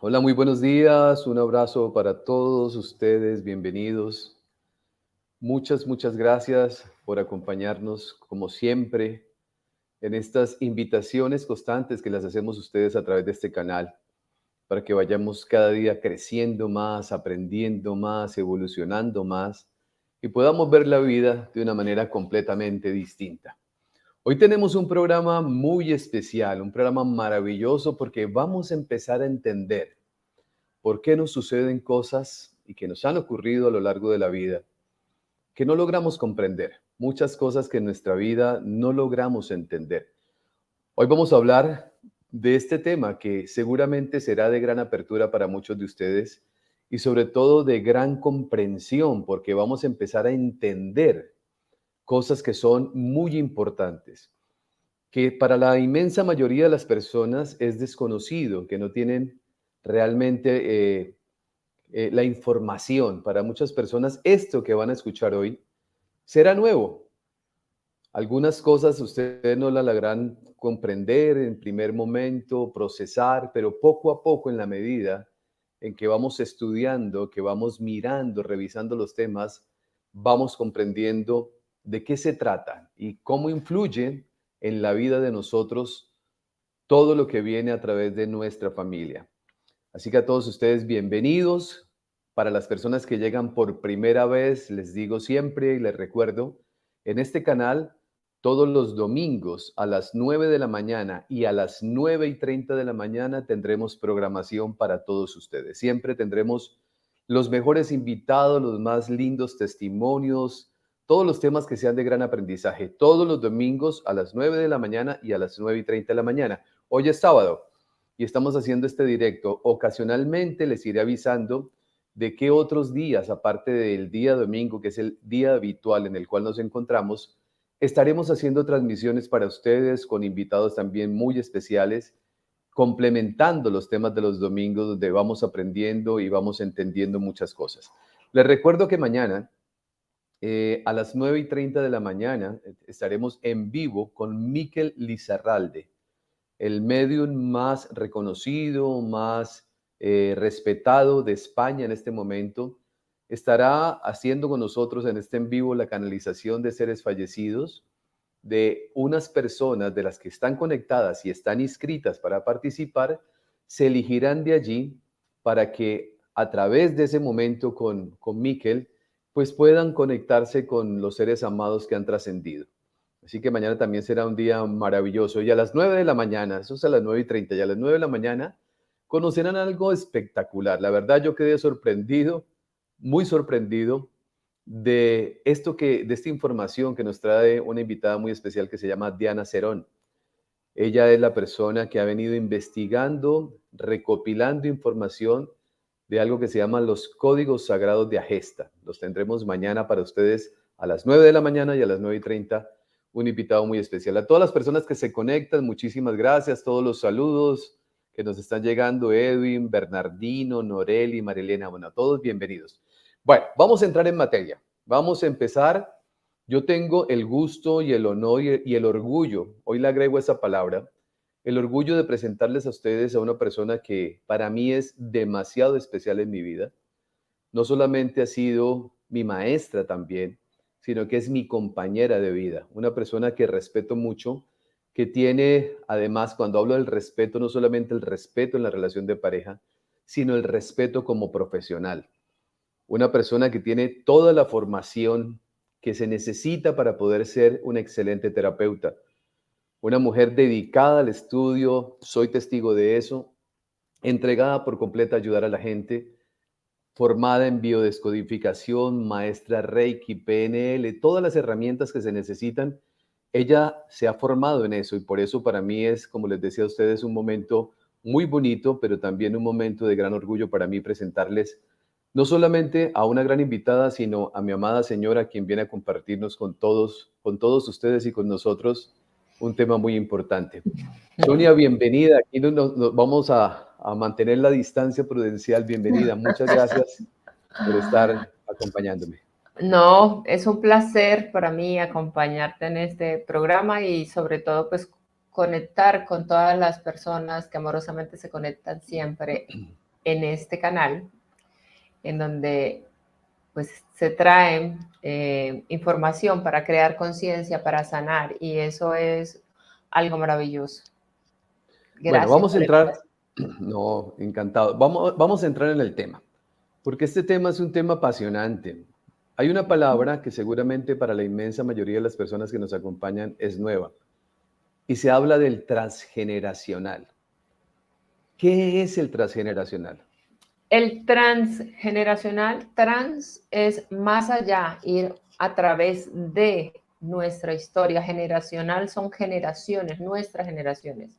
Hola, muy buenos días. Un abrazo para todos ustedes. Bienvenidos. Muchas gracias por acompañarnos, como siempre, en estas invitaciones constantes que las hacemos ustedes a través de este canal, para que vayamos cada día creciendo más, aprendiendo más, evolucionando más y podamos ver la vida de una manera completamente distinta. Hoy tenemos un programa muy especial, un programa maravilloso porque vamos a empezar a entender por qué nos suceden cosas y que nos han ocurrido a lo largo de la vida que no logramos comprender, muchas cosas que en nuestra vida no logramos entender. Hoy vamos a hablar de este tema que seguramente será de gran apertura para muchos de ustedes y sobre todo de gran comprensión, porque vamos a empezar a entender cosas que son muy importantes, que para la inmensa mayoría de las personas es desconocido, que no tienen realmente la información. Para muchas personas, esto que van a escuchar hoy será nuevo. Algunas cosas ustedes no la lograrán comprender en primer momento, procesar, pero poco a poco, en la medida en que vamos estudiando, que vamos mirando, revisando los temas, vamos comprendiendo de qué se trata y cómo influye en la vida de nosotros todo lo que viene a través de nuestra familia. Así que a todos ustedes, bienvenidos. Para las personas que llegan por primera vez, les digo siempre y les recuerdo, en este canal, todos los domingos a las 9 de la mañana y a las 9:30 de la mañana tendremos programación para todos ustedes. Siempre tendremos los mejores invitados, los más lindos testimonios, todos los temas que sean de gran aprendizaje, todos los domingos a las 9 de la mañana y a las 9:30 de la mañana. Hoy es sábado y estamos haciendo este directo. Ocasionalmente les iré avisando de qué otros días, aparte del día domingo, que es el día habitual en el cual nos encontramos, estaremos haciendo transmisiones para ustedes con invitados también muy especiales, complementando los temas de los domingos donde vamos aprendiendo y vamos entendiendo muchas cosas. Les recuerdo que mañana a las 9:30 de la mañana estaremos en vivo con Miquel Lizarralde, el medium más reconocido, más respetado de España en este momento. Estará haciendo con nosotros en este en vivo la canalización de seres fallecidos de unas personas de las que están conectadas y están inscritas para participar. Se elegirán de allí para que a través de ese momento con Miquel, pues puedan conectarse con los seres amados que han trascendido. Así que mañana también será un día maravilloso. Y a las 9 de la mañana, eso es a las 9:30, y a las 9 de la mañana conocerán algo espectacular. La verdad, yo quedé sorprendido, muy sorprendido de esta información que nos trae una invitada muy especial que se llama Diana Cerón. Ella es la persona que ha venido investigando, recopilando información de algo que se llama los códigos sagrados de Agesta. Los tendremos mañana para ustedes a las 9 de la mañana y a las 9:30, un invitado muy especial. A todas las personas que se conectan, muchísimas gracias, todos los saludos que nos están llegando, Edwin, Bernardino, Noreli, Marilena, bueno, a todos bienvenidos. Bueno, vamos a entrar en materia. Vamos a empezar. Yo tengo el gusto y el honor y el orgullo, hoy le agrego esa palabra, el orgullo de presentarles a ustedes a una persona que para mí es demasiado especial en mi vida. No solamente ha sido mi maestra también, sino que es mi compañera de vida, una persona que respeto mucho, que tiene, además, cuando hablo del respeto, no solamente el respeto en la relación de pareja, sino el respeto como profesional. Una persona que tiene toda la formación que se necesita para poder ser un excelente terapeuta. Una mujer dedicada al estudio, soy testigo de eso, entregada por completa a ayudar a la gente, formada en biodescodificación, maestra Reiki, PNL, todas las herramientas que se necesitan. Ella se ha formado en eso y por eso para mí es, como les decía a ustedes, un momento muy bonito, pero también un momento de gran orgullo para mí presentarles no solamente a una gran invitada, sino a mi amada señora, quien viene a compartirnos con todos ustedes y con nosotros un tema muy importante. Sonia, bienvenida. Aquí nos vamos a mantener la distancia prudencial. Bienvenida. Muchas gracias por estar acompañándome. No, es un placer para mí acompañarte en este programa y sobre todo pues conectar con todas las personas que amorosamente se conectan siempre en este canal, en donde pues se traen información para crear conciencia, para sanar, y eso es algo maravilloso. Bueno, Gracias vamos a por la entrar, invitación. no, encantado. Vamos a entrar en el tema, porque este tema es un tema apasionante. Hay una palabra que seguramente para la inmensa mayoría de las personas que nos acompañan es nueva, y se habla del transgeneracional. ¿Qué es el transgeneracional? El transgeneracional, trans es más allá, ir a través de nuestra historia. Generacional son generaciones, nuestras generaciones.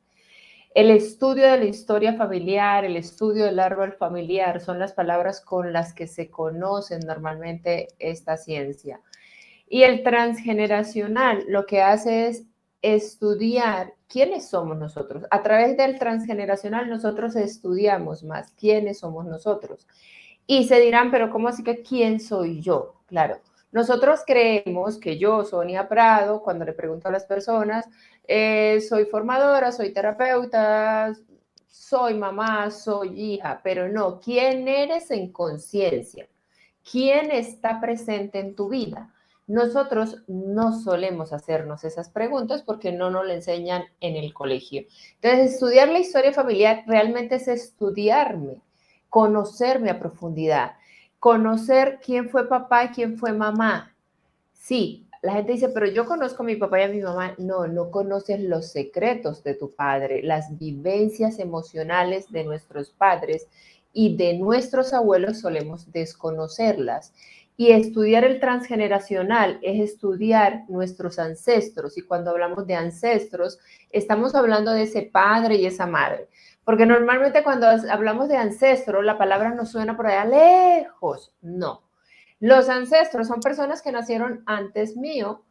El estudio de la historia familiar, el estudio del árbol familiar son las palabras con las que se conocen normalmente esta ciencia. Y el transgeneracional lo que hace es estudiar quiénes somos nosotros. A través del transgeneracional nosotros estudiamos más quiénes somos nosotros. Y se dirán, pero ¿cómo así que quién soy yo? Claro, nosotros creemos que yo, Sonia Prado, cuando le pregunto a las personas, soy formadora, soy terapeuta, soy mamá, soy hija, pero no, ¿quién eres en conciencia? ¿Quién está presente en tu vida? Nosotros no solemos hacernos esas preguntas porque no nos lo enseñan en el colegio. Entonces, estudiar la historia familiar realmente es estudiarme, conocerme a profundidad, conocer quién fue papá y quién fue mamá. Sí, la gente dice, pero yo conozco a mi papá y a mi mamá. No, no conoces los secretos de tu padre, las vivencias emocionales de nuestros padres y de nuestros abuelos solemos desconocerlas. Y estudiar el transgeneracional es estudiar nuestros ancestros. Y cuando hablamos de ancestros, estamos hablando de ese padre y esa madre. Porque normalmente cuando hablamos de ancestro, la palabra nos suena por allá lejos. No. Los ancestros son personas que nacieron antes mío,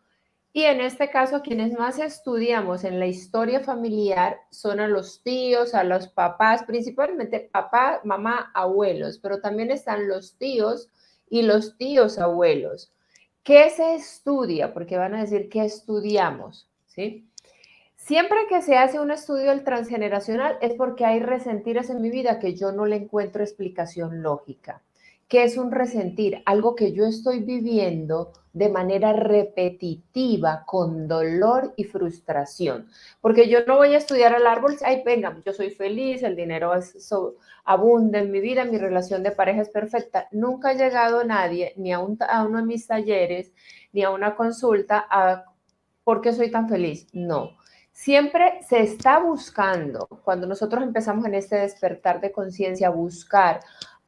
y en este caso quienes más estudiamos en la historia familiar son a los tíos, a los papás, principalmente papá, mamá, abuelos, pero también están los tíos y los tíos abuelos. ¿Qué se estudia? Porque van a decir que estudiamos, ¿sí? Siempre que se hace un estudio del transgeneracional es porque hay resentires en mi vida que yo no le encuentro explicación lógica. ¿Qué es un resentir? Algo que yo estoy viviendo de manera repetitiva, con dolor y frustración. Porque yo no voy a estudiar al árbol, ay, venga, yo soy feliz, el dinero abunda en mi vida, mi relación de pareja es perfecta. Nunca ha llegado nadie, ni a uno de mis talleres, ni a una consulta, a ¿por qué soy tan feliz? No. Siempre se está buscando, cuando nosotros empezamos en este despertar de conciencia, a buscar,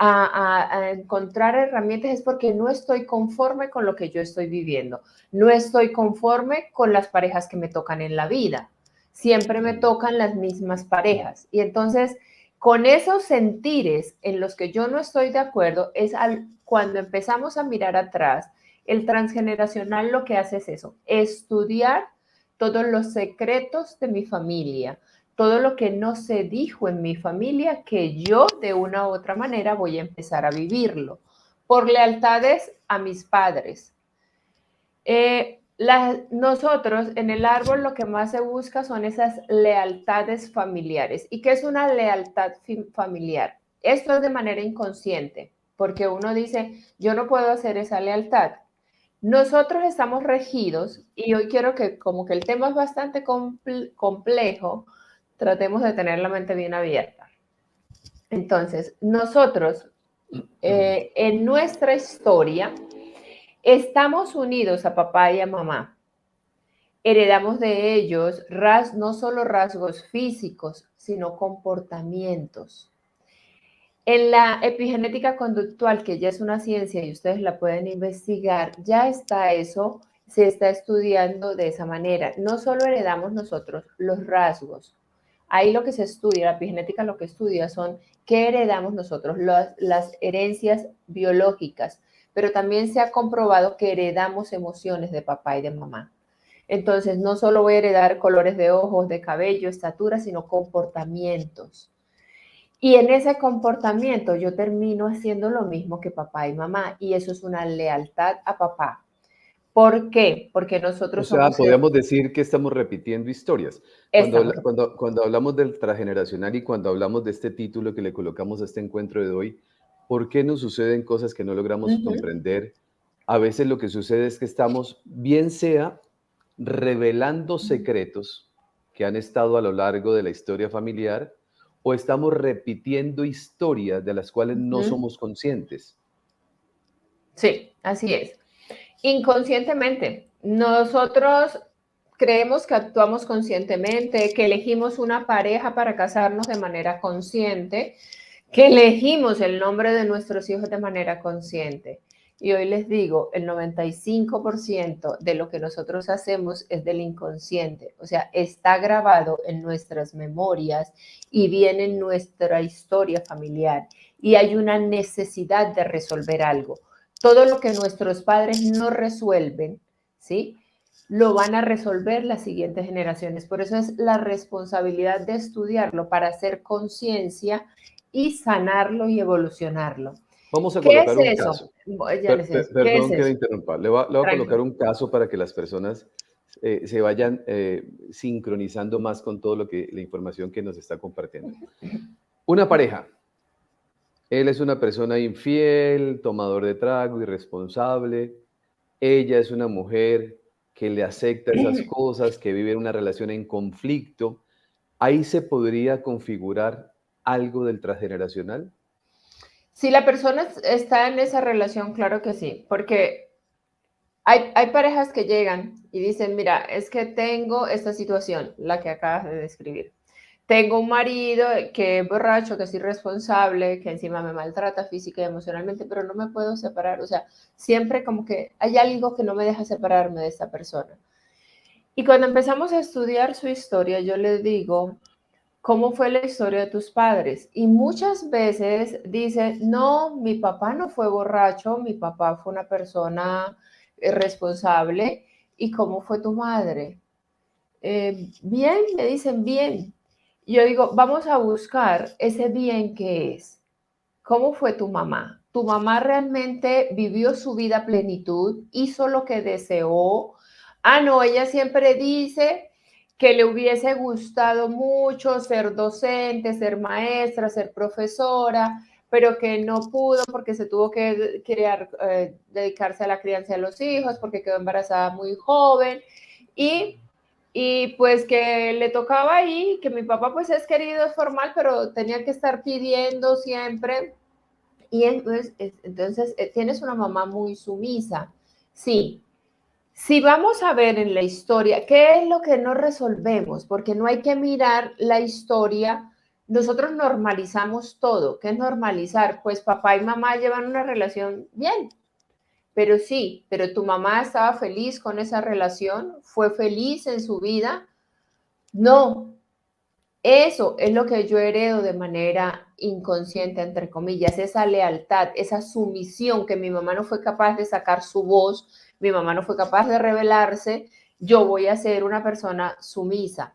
a encontrar herramientas, es porque no estoy conforme con lo que yo estoy viviendo. No estoy conforme con las parejas que me tocan en la vida. Siempre me tocan las mismas parejas. Y entonces, con esos sentires en los que yo no estoy de acuerdo, es cuando empezamos a mirar atrás. El transgeneracional lo que hace es eso, estudiar todos los secretos de mi familia, todo lo que no se dijo en mi familia, que yo de una u otra manera voy a empezar a vivirlo, por lealtades a mis padres. Nosotros en el árbol lo que más se busca son esas lealtades familiares. ¿Y qué es una lealtad familiar? Esto es de manera inconsciente, porque uno dice, yo no puedo hacer esa lealtad. Nosotros estamos regidos, y hoy quiero que, como que el tema es bastante complejo, tratemos de tener la mente bien abierta. Entonces, nosotros en nuestra historia estamos unidos a papá y a mamá. Heredamos de ellos no solo rasgos físicos, sino comportamientos. En la epigenética conductual, que ya es una ciencia y ustedes la pueden investigar, ya está eso, se está estudiando de esa manera. No solo heredamos nosotros los rasgos. Ahí lo que se estudia, la epigenética lo que estudia son qué heredamos nosotros, las herencias biológicas, pero también se ha comprobado que heredamos emociones de papá y de mamá. Entonces, no solo voy a heredar colores de ojos, de cabello, estatura, sino comportamientos. Y en ese comportamiento yo termino haciendo lo mismo que papá y mamá, y eso es una lealtad a papá. ¿Por qué? Porque O nosotros sea, somos podríamos decir que estamos repitiendo historias. estamos. Cuando hablamos del transgeneracional y cuando hablamos de este título que le colocamos a este encuentro de hoy, ¿por qué nos suceden cosas que no logramos Ujú, comprender? A veces lo que sucede es que estamos, bien sea revelando secretos que han estado a lo largo de la historia familiar, o estamos repitiendo historias de las cuales no ujú. somos conscientes. Sí, así es. Inconscientemente, nosotros creemos que actuamos conscientemente, que elegimos una pareja para casarnos de manera consciente, que elegimos el nombre de nuestros hijos de manera consciente. Y hoy les digo, el 95% de lo que nosotros hacemos es del inconsciente, o sea, está grabado en nuestras memorias y viene en nuestra historia familiar y hay una necesidad de resolver algo. Todo lo que nuestros padres no resuelven, ¿sí? Lo van a resolver las siguientes generaciones. Por eso es la responsabilidad de estudiarlo para hacer conciencia y sanarlo y evolucionarlo. Vamos a ¿Qué colocar es un eso? caso. Ya les decía, ¿qué es Perdón que le eso? interrumpa. Le voy a colocar Tranquilo. un caso para que las personas se vayan sincronizando más con todo lo que la información que nos está compartiendo. Una pareja. Él es una persona infiel, tomador de trago, irresponsable. Ella es una mujer que le acepta esas cosas, que vive una relación en conflicto. Ahí se podría configurar algo del transgeneracional. Si la persona está en esa relación, claro que sí, porque hay parejas que llegan y dicen, mira, es que tengo esta situación, la que acabas de describir. Tengo un marido que es borracho, que es irresponsable, que encima me maltrata física y emocionalmente, pero no me puedo separar. O sea, siempre como que hay algo que no me deja separarme de esta persona. Y cuando empezamos a estudiar su historia, yo le digo, ¿cómo fue la historia de tus padres? Y muchas veces dice, no, mi papá no fue borracho, mi papá fue una persona responsable. ¿Y cómo fue tu madre? Bien, me dicen bien. Y yo digo, vamos a buscar ese bien que es. ¿Cómo fue tu mamá? ¿Tu mamá realmente vivió su vida a plenitud? ¿Hizo lo que deseó? Ah, no, ella siempre dice que le hubiese gustado mucho ser docente, ser maestra, ser profesora, pero que no pudo porque se tuvo que dedicarse a la crianza de los hijos, porque quedó embarazada muy joven y pues que le tocaba ahí, que mi papá pues es querido, es formal, pero tenía que estar pidiendo siempre. Y entonces tienes una mamá muy sumisa. Sí, si vamos a ver en la historia, ¿qué es lo que no resolvemos? Porque no hay que mirar la historia. Nosotros normalizamos todo. ¿Qué es normalizar? Pues papá y mamá llevan una relación bien, pero sí, pero tu mamá estaba feliz con esa relación, fue feliz en su vida. No, eso es lo que yo heredo de manera inconsciente, entre comillas, esa lealtad, esa sumisión que mi mamá no fue capaz de sacar su voz, mi mamá no fue capaz de rebelarse, yo voy a ser una persona sumisa.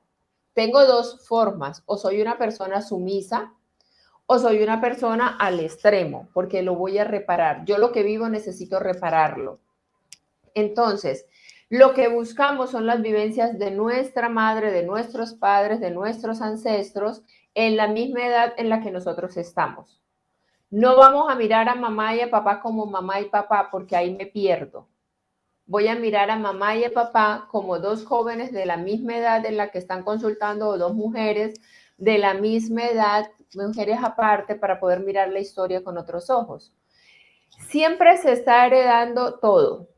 Tengo dos formas, o soy una persona sumisa o soy una persona al extremo, porque lo voy a reparar. Yo lo que vivo necesito repararlo. Entonces, lo que buscamos son las vivencias de nuestra madre, de nuestros padres, de nuestros ancestros, en la misma edad en la que nosotros estamos. No vamos a mirar a mamá y a papá como mamá y papá, porque ahí me pierdo. Voy a mirar a mamá y a papá como dos jóvenes de la misma edad en la que están consultando, o dos mujeres de la misma edad, mujeres aparte, para poder mirar la historia con otros ojos. Siempre se está heredando todo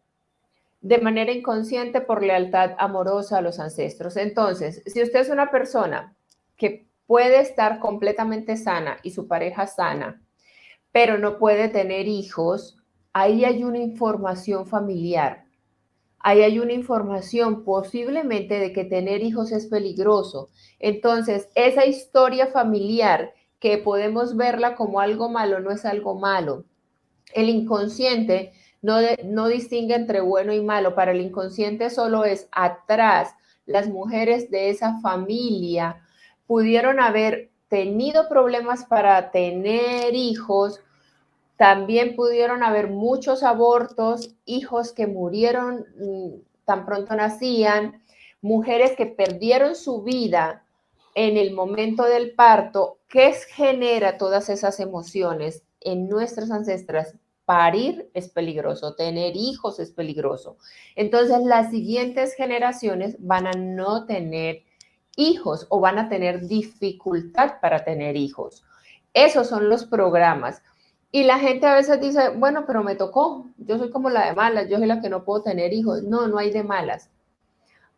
de manera inconsciente por lealtad amorosa a los ancestros. Entonces, si usted es una persona que puede estar completamente sana y su pareja sana, pero no puede tener hijos, ahí hay una información familiar. Ahí hay una información posiblemente de que tener hijos es peligroso. Entonces, esa historia familiar que podemos verla como algo malo, no es algo malo. El inconsciente no distingue entre bueno y malo. Para el inconsciente solo es atrás. Las mujeres de esa familia pudieron haber tenido problemas para tener hijos, También pudieron haber muchos abortos, hijos que murieron tan pronto nacían, mujeres que perdieron su vida en el momento del parto. ¿Qué genera todas esas emociones en nuestras ancestras? Parir es peligroso, tener hijos es peligroso. Entonces las siguientes generaciones van a no tener hijos o van a tener dificultad para tener hijos. Esos son los programas. Y la gente a veces dice, bueno, pero me tocó, yo soy como la de malas, yo soy la que no puedo tener hijos. No, no hay de malas.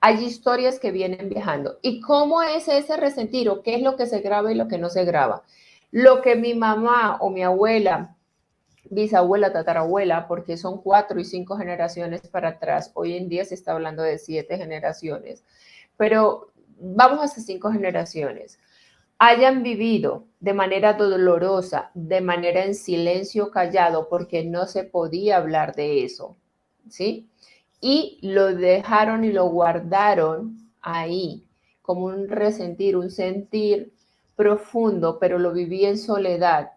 Hay historias que vienen viajando. ¿Y cómo es ese resentir o qué es lo que se graba y lo que no se graba? Lo que mi mamá o mi abuela, bisabuela, tatarabuela, porque son 4 y 5 generaciones para atrás, hoy en día se está hablando de 7 generaciones, pero vamos hasta 5 generaciones, hayan vivido de manera dolorosa, de manera en silencio callado, porque no se podía hablar de eso, ¿sí? Y lo dejaron y lo guardaron ahí, como un resentir, un sentir profundo, pero lo viví en soledad.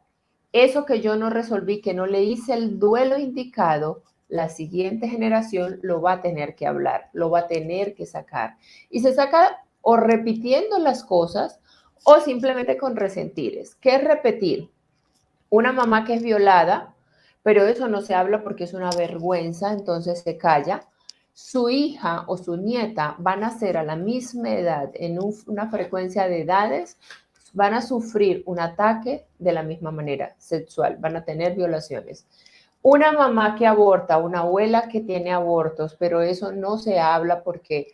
Eso que yo no resolví, que no le hice el duelo indicado, la siguiente generación lo va a tener que hablar, lo va a tener que sacar. Y se saca o repitiendo las cosas o simplemente con resentires. ¿Qué es repetir? Una mamá que es violada, pero eso no se habla porque es una vergüenza, entonces se calla. Su hija o su nieta van a ser a la misma edad, en una frecuencia de edades, van a sufrir un ataque de la misma manera sexual, van a tener violaciones. Una mamá que aborta, una abuela que tiene abortos, pero eso no se habla porque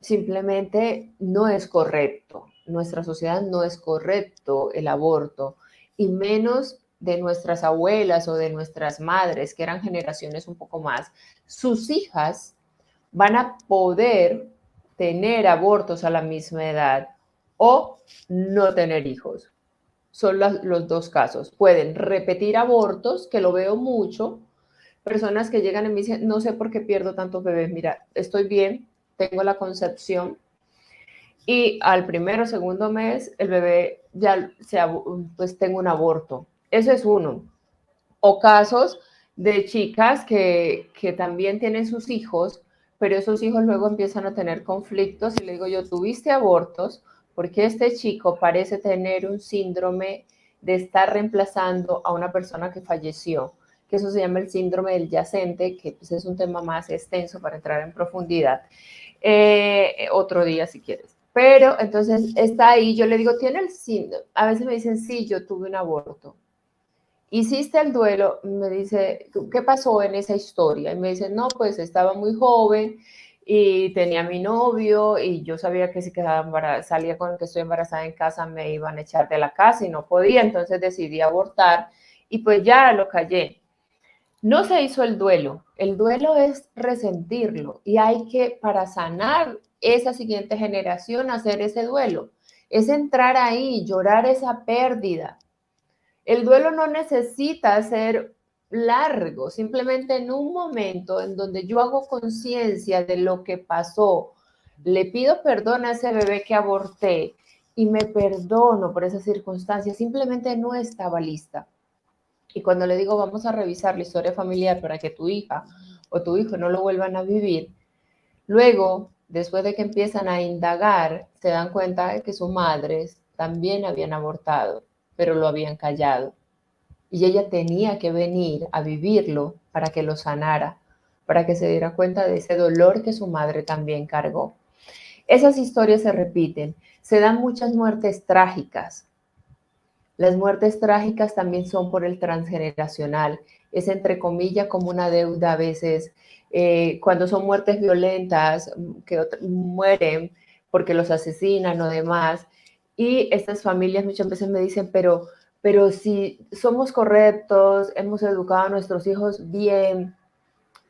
simplemente no es correcto. Nuestra sociedad no es correcto el aborto, y menos de nuestras abuelas o de nuestras madres, que eran generaciones un poco más. Sus hijas van a poder tener abortos a la misma edad o no tener hijos. Son los dos casos. Pueden repetir abortos, que lo veo mucho, personas que llegan y me dicen, no sé por qué pierdo tantos bebés, mira, estoy bien, tengo la concepción y al primero o segundo mes el bebé ya pues tengo un aborto. Eso es uno. O casos de chicas que también tienen sus hijos, pero esos hijos luego empiezan a tener conflictos y le digo yo, tuviste abortos porque este chico parece tener un síndrome de estar reemplazando a una persona que falleció, que eso se llama el síndrome del yacente, que pues es un tema más extenso para entrar en profundidad. Otro día si quieres. Pero entonces está ahí, yo le digo, tiene el síndrome. A veces me dicen, sí, yo tuve un aborto. ¿Hiciste el duelo? Me dice, ¿qué pasó en esa historia? Y me dice, no, pues estaba muy joven y tenía a mi novio y yo sabía que si quedaba embarazada, salía con el que estoy embarazada en casa me iban a echar de la casa y no podía, entonces decidí abortar y pues ya lo callé. No se hizo el duelo es resentirlo y hay que, para sanar esa siguiente generación, hacer ese duelo, es entrar ahí, llorar esa pérdida. El duelo no necesita ser largo, simplemente en un momento en donde yo hago conciencia de lo que pasó, le pido perdón a ese bebé que aborté y me perdono por esa circunstancia, simplemente no estaba lista. Y cuando le digo vamos a revisar la historia familiar para que tu hija o tu hijo no lo vuelvan a vivir, luego, después de que empiezan a indagar, se dan cuenta de que sus madres también habían abortado, pero lo habían callado. Y ella tenía que venir a vivirlo para que lo sanara, para que se diera cuenta de ese dolor que su madre también cargó. Esas historias se repiten, se dan muchas muertes trágicas. Las muertes trágicas también son por el transgeneracional, es entre comillas como una deuda a veces, cuando son muertes violentas, que mueren porque los asesinan o demás, y estas familias muchas veces me dicen, pero si somos correctos, hemos educado a nuestros hijos bien,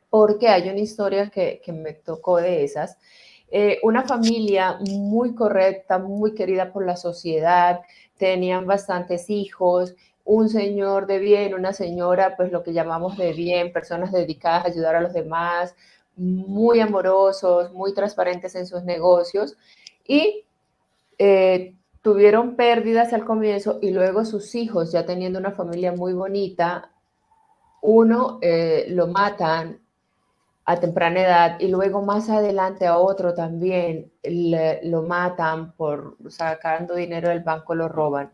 porque hay una historia que me tocó de esas, una familia muy correcta, muy querida por la sociedad, tenían bastantes hijos, un señor de bien, una señora, pues lo que llamamos de bien, personas dedicadas a ayudar a los demás, muy amorosos, muy transparentes en sus negocios y tuvieron pérdidas al comienzo y luego sus hijos, ya teniendo una familia muy bonita, uno lo matan a temprana edad y luego más adelante a otro también lo matan por sacando dinero del banco, lo roban.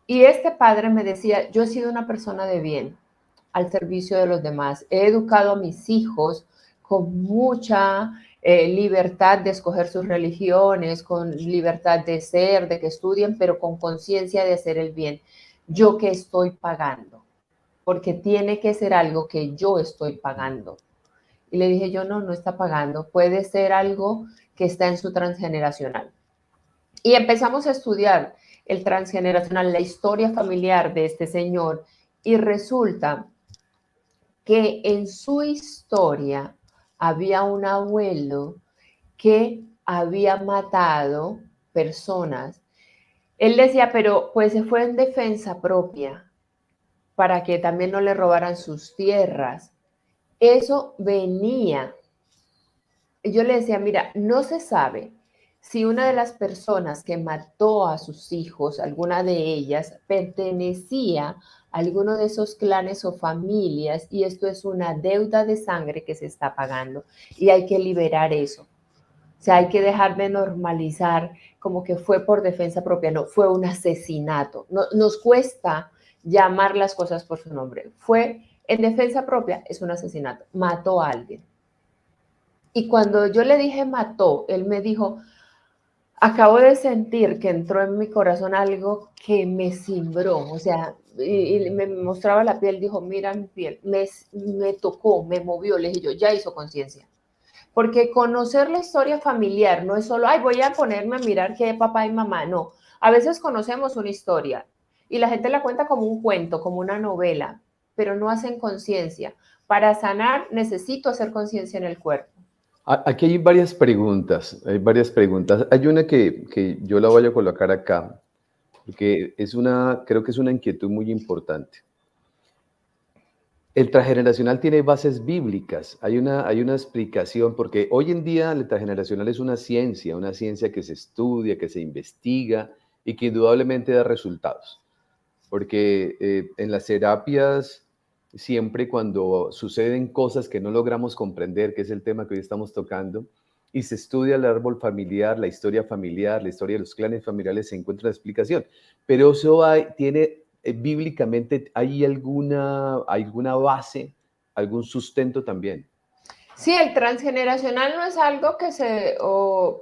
Y este padre me decía, yo he sido una persona de bien, al servicio de los demás. He educado a mis hijos con mucha libertad de escoger sus religiones, con libertad de ser, de que estudien, pero con conciencia de hacer el bien. ¿Yo qué estoy pagando? Porque tiene que ser algo que yo estoy pagando. Y le dije, yo no está pagando, puede ser algo que está en su transgeneracional. Y empezamos a estudiar el transgeneracional, la historia familiar de este señor, y resulta que en su historia había un abuelo que había matado personas. Él decía, pero pues se fue en defensa propia para que también no le robaran sus tierras. Eso venía. Yo le decía, mira, no se sabe si una de las personas que mató a sus hijos, alguna de ellas, pertenecía a alguno de esos clanes o familias, y esto es una deuda de sangre que se está pagando y hay que liberar eso. O sea, hay que dejar de normalizar como que fue por defensa propia, no, fue un asesinato. No, nos cuesta llamar las cosas por su nombre. Fue en defensa propia, es un asesinato, mató a alguien. Y cuando yo le dije mató, él me dijo, acabo de sentir que entró en mi corazón algo que me cimbró, o sea, y me mostraba la piel, dijo, mira mi piel, me tocó, me movió, le dije yo, ya hizo conciencia. Porque conocer la historia familiar no es solo, ay, voy a ponerme a mirar qué papá y mamá, no. A veces conocemos una historia y la gente la cuenta como un cuento, como una novela, pero no hacen conciencia. Para sanar necesito hacer conciencia en el cuerpo. Aquí hay varias preguntas, hay varias preguntas. Hay una que yo la voy a colocar acá, porque creo que es una inquietud muy importante. El transgeneracional tiene bases bíblicas, hay una explicación, porque hoy en día el transgeneracional es una ciencia que se estudia, que se investiga y que indudablemente da resultados. Porque en las terapias, siempre cuando suceden cosas que no logramos comprender, que es el tema que hoy estamos tocando, y se estudia el árbol familiar, la historia de los clanes familiares, se encuentra la explicación. Pero eso tiene, bíblicamente, ¿hay alguna base, algún sustento también? Sí, el transgeneracional no es algo que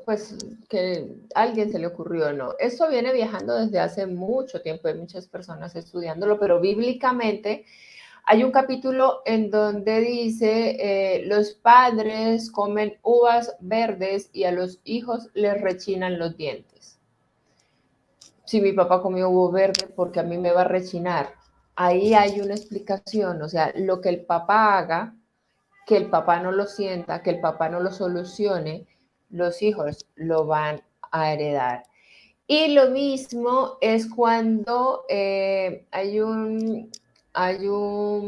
pues, que a alguien se le ocurrió, no. Esto viene viajando desde hace mucho tiempo, hay muchas personas estudiándolo, pero bíblicamente hay un capítulo en donde dice, los padres comen uvas verdes y a los hijos les rechinan los dientes. Si mi papá comió uvo verde, porque a mí me va a rechinar. Ahí hay una explicación, o sea, lo que el papá haga, que el papá no lo sienta, que el papá no lo solucione, los hijos lo van a heredar. Y lo mismo es cuando hay un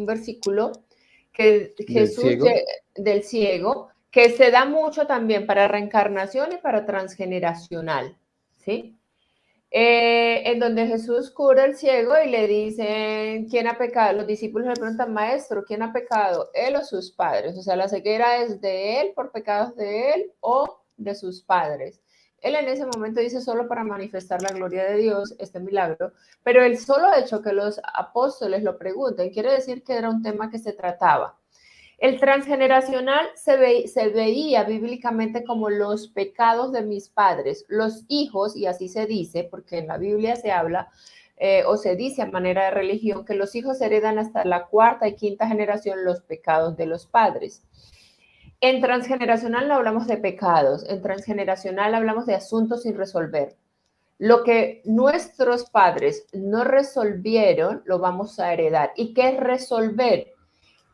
versículo que ¿Del Jesús ciego? del ciego, que se da mucho también para reencarnación y para transgeneracional, ¿sí? En donde Jesús cura al ciego y le dicen, ¿quién ha pecado? Los discípulos le preguntan, maestro, ¿quién ha pecado? ¿Él o sus padres? O sea, la ceguera es de él por pecados de él o de sus padres. Él en ese momento dice solo para manifestar la gloria de Dios, este milagro, pero el solo hecho que los apóstoles lo pregunten quiere decir que era un tema que se trataba. El transgeneracional se veía bíblicamente como los pecados de mis padres, los hijos, y así se dice, porque en la Biblia se habla o se dice a manera de religión que los hijos heredan hasta la cuarta y quinta generación los pecados de los padres. En transgeneracional no hablamos de pecados, en transgeneracional hablamos de asuntos sin resolver. Lo que nuestros padres no resolvieron, lo vamos a heredar. ¿Y qué es resolver?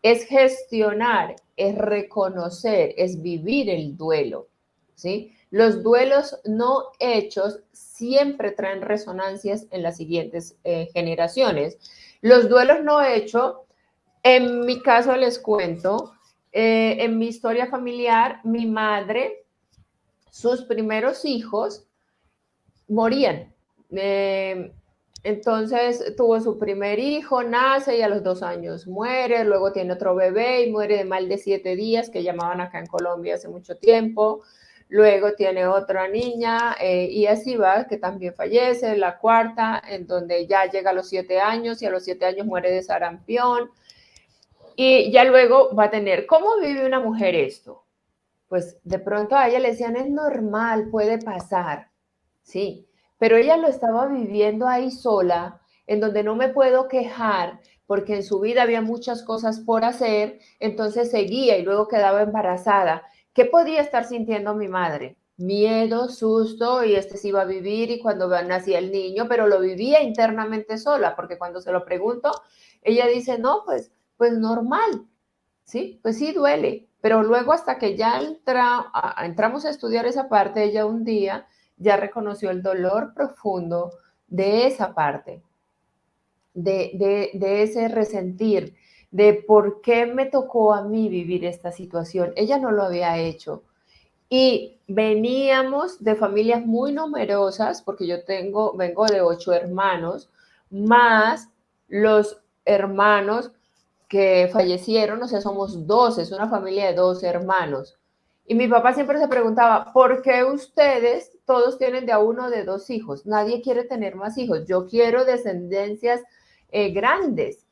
Es gestionar, es reconocer, es vivir el duelo, ¿sí? Los duelos no hechos siempre traen resonancias en las siguientes generaciones. Los duelos no hechos, en mi caso les cuento, en mi historia familiar, mi madre, sus primeros hijos morían. Entonces tuvo su primer hijo, nace y a los 2 años muere, luego tiene otro bebé y muere de mal de 7 días, que llamaban acá en Colombia hace mucho tiempo. Luego tiene otra niña y así va, que también fallece, la cuarta, en donde ya llega a los 7 años y a los 7 años muere de sarampión. Y ya luego va a tener, ¿cómo vive una mujer esto? Pues de pronto a ella le decían, es normal, puede pasar, sí, pero ella lo estaba viviendo ahí sola, en donde no me puedo quejar, porque en su vida había muchas cosas por hacer, entonces seguía y luego quedaba embarazada. ¿Qué podía estar sintiendo mi madre? Miedo, susto, y este se iba a vivir y cuando nacía el niño, pero lo vivía internamente sola, porque cuando se lo pregunto, ella dice, no, pues normal, ¿sí? Pues sí duele, pero luego hasta que ya entramos a estudiar esa parte, ella un día ya reconoció el dolor profundo de esa parte, de ese resentir, de por qué me tocó a mí vivir esta situación. Ella no lo había hecho. Y veníamos de familias muy numerosas, porque vengo de 8 hermanos, más los hermanos que fallecieron, o sea, somos 12, es una familia de 12 hermanos. Y mi papá siempre se preguntaba, ¿por qué ustedes todos tienen de a uno o de dos hijos? Nadie quiere tener más hijos. Yo quiero descendencias grandes.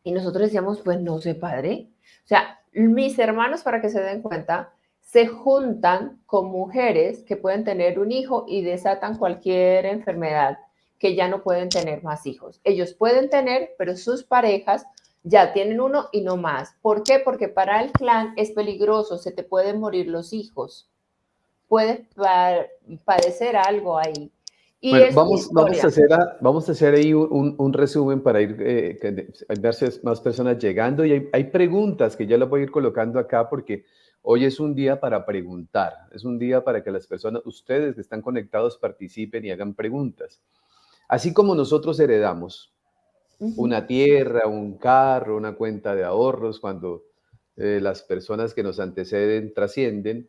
Y nosotros decíamos, pues no sé, padre. O sea, mis hermanos, para que se den cuenta, se juntan con mujeres que pueden tener un hijo y desatan cualquier enfermedad, que ya no pueden tener más hijos. Ellos pueden tener, pero sus parejas ya tienen uno y no más. ¿Por qué? Porque para el clan es peligroso, se te pueden morir los hijos, puedes padecer algo ahí. Y Bueno, es mi historia. vamos a hacer ahí un resumen para ir, hay más personas llegando y hay preguntas que ya las voy a ir colocando acá porque hoy es un día para preguntar, es un día para que las personas, ustedes que están conectados, participen y hagan preguntas. Así como nosotros heredamos una tierra, un carro, una cuenta de ahorros, cuando las personas que nos anteceden trascienden,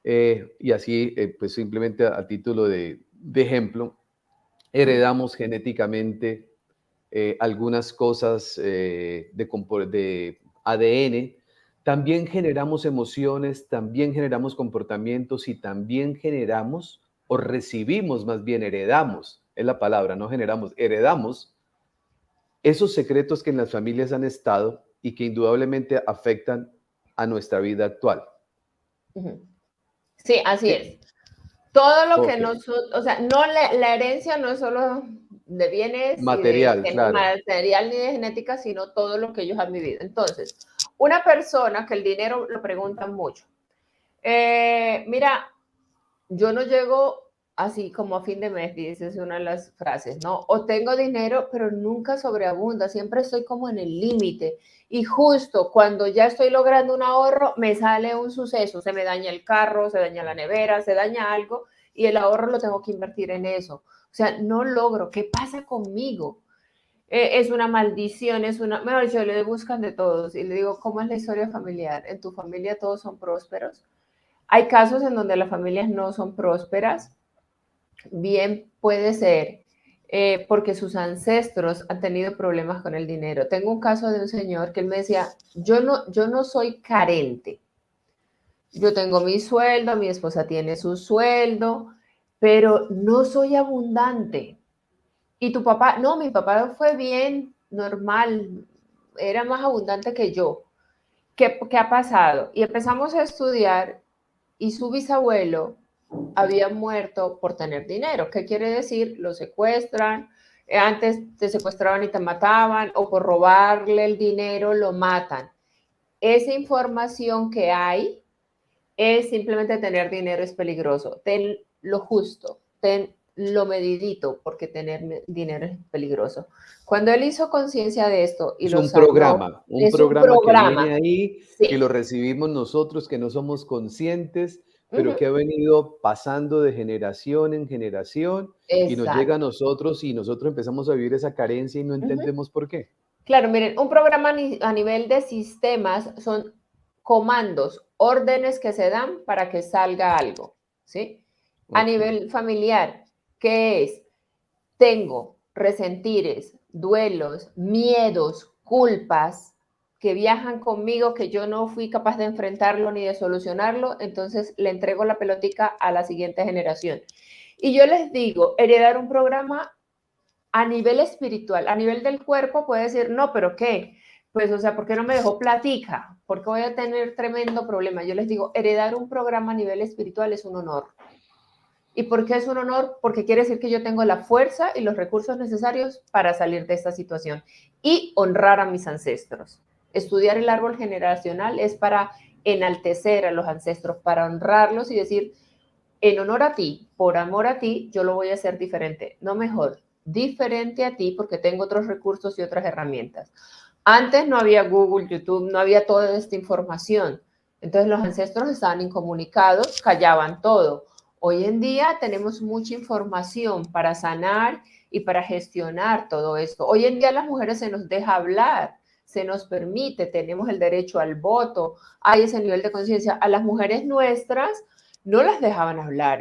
y así, pues simplemente a título de ejemplo, heredamos genéticamente algunas cosas de ADN, también generamos emociones, también generamos comportamientos y también generamos o recibimos, más bien heredamos, es la palabra, no generamos, heredamos esos secretos que en las familias han estado y que indudablemente afectan a nuestra vida actual. Sí, así Eh, es. Todo lo que ok, nosotros, o sea, no la herencia no es solo de bienes y de material, claro. material ni de genética, sino todo lo que ellos han vivido. Entonces, una persona que el dinero lo preguntan mucho. Mira, yo no llego así como a fin de mes, dice, es una de las frases, ¿no? O tengo dinero, pero nunca sobreabunda, siempre estoy como en el límite. Y justo cuando ya estoy logrando un ahorro, me sale un suceso, se me daña el carro, se daña la nevera, se daña algo y el ahorro lo tengo que invertir en eso. O sea, no logro, ¿qué pasa conmigo? Es una maldición, mejor dicho, le buscan de todos y le digo, ¿cómo es la historia familiar? ¿En tu familia todos son prósperos? Hay casos en donde las familias no son prósperas, bien puede ser porque sus ancestros han tenido problemas con el dinero. Tengo un caso de un señor que él me decía, yo no soy carente, yo tengo mi sueldo, mi esposa tiene su sueldo, pero no soy abundante. Y tu papá, no, mi papá fue bien, normal, era más abundante que yo. ¿Qué ha pasado? Y empezamos a estudiar y su bisabuelo había muerto por tener dinero. ¿Qué quiere decir? Lo secuestran, antes te secuestraban y te mataban, o por robarle el dinero lo matan. Esa información que hay es simplemente tener dinero es peligroso. Ten lo justo, ten lo medidito, porque tener dinero es peligroso. Cuando él hizo conciencia de esto y Es lo sanó, un es un programa que programa. viene ahí, que lo Sí. recibimos nosotros, que no somos conscientes, pero Uh-huh. que ha venido pasando de generación en generación y nos llega a Exacto. nosotros y nosotros empezamos a vivir esa carencia y no Uh-huh. entendemos por qué. Claro, miren, un programa a nivel de sistemas son comandos, órdenes que se dan para que salga algo, ¿sí? A Ok. nivel familiar, ¿qué es? tengo resentires, duelos, miedos, culpas que viajan conmigo, que yo no fui capaz de enfrentarlo ni de solucionarlo, entonces le entrego la pelotica a la siguiente generación. Y yo les digo, heredar un programa a nivel espiritual, a nivel del cuerpo, puede decir, no, pero ¿qué? Pues, o sea, ¿por qué no me dejó platica? ¿Por qué voy a tener tremendo problema? Yo les digo, heredar un programa a nivel espiritual es un honor. ¿Y por qué es un honor? Porque quiere decir que yo tengo la fuerza y los recursos necesarios para salir de esta situación y honrar a mis ancestros. Estudiar el árbol generacional es para enaltecer a los ancestros, para honrarlos y decir, en honor a ti, por amor a ti, yo lo voy a hacer diferente. No mejor, diferente a ti porque tengo otros recursos y otras herramientas. Antes no había Google, YouTube, no había toda esta información. Entonces los ancestros estaban incomunicados, callaban todo. Hoy en día tenemos mucha información para sanar y para gestionar todo esto. Hoy en día a las mujeres se nos deja hablar, se nos permite, tenemos el derecho al voto, hay ese nivel de conciencia. A las mujeres nuestras no las dejaban hablar,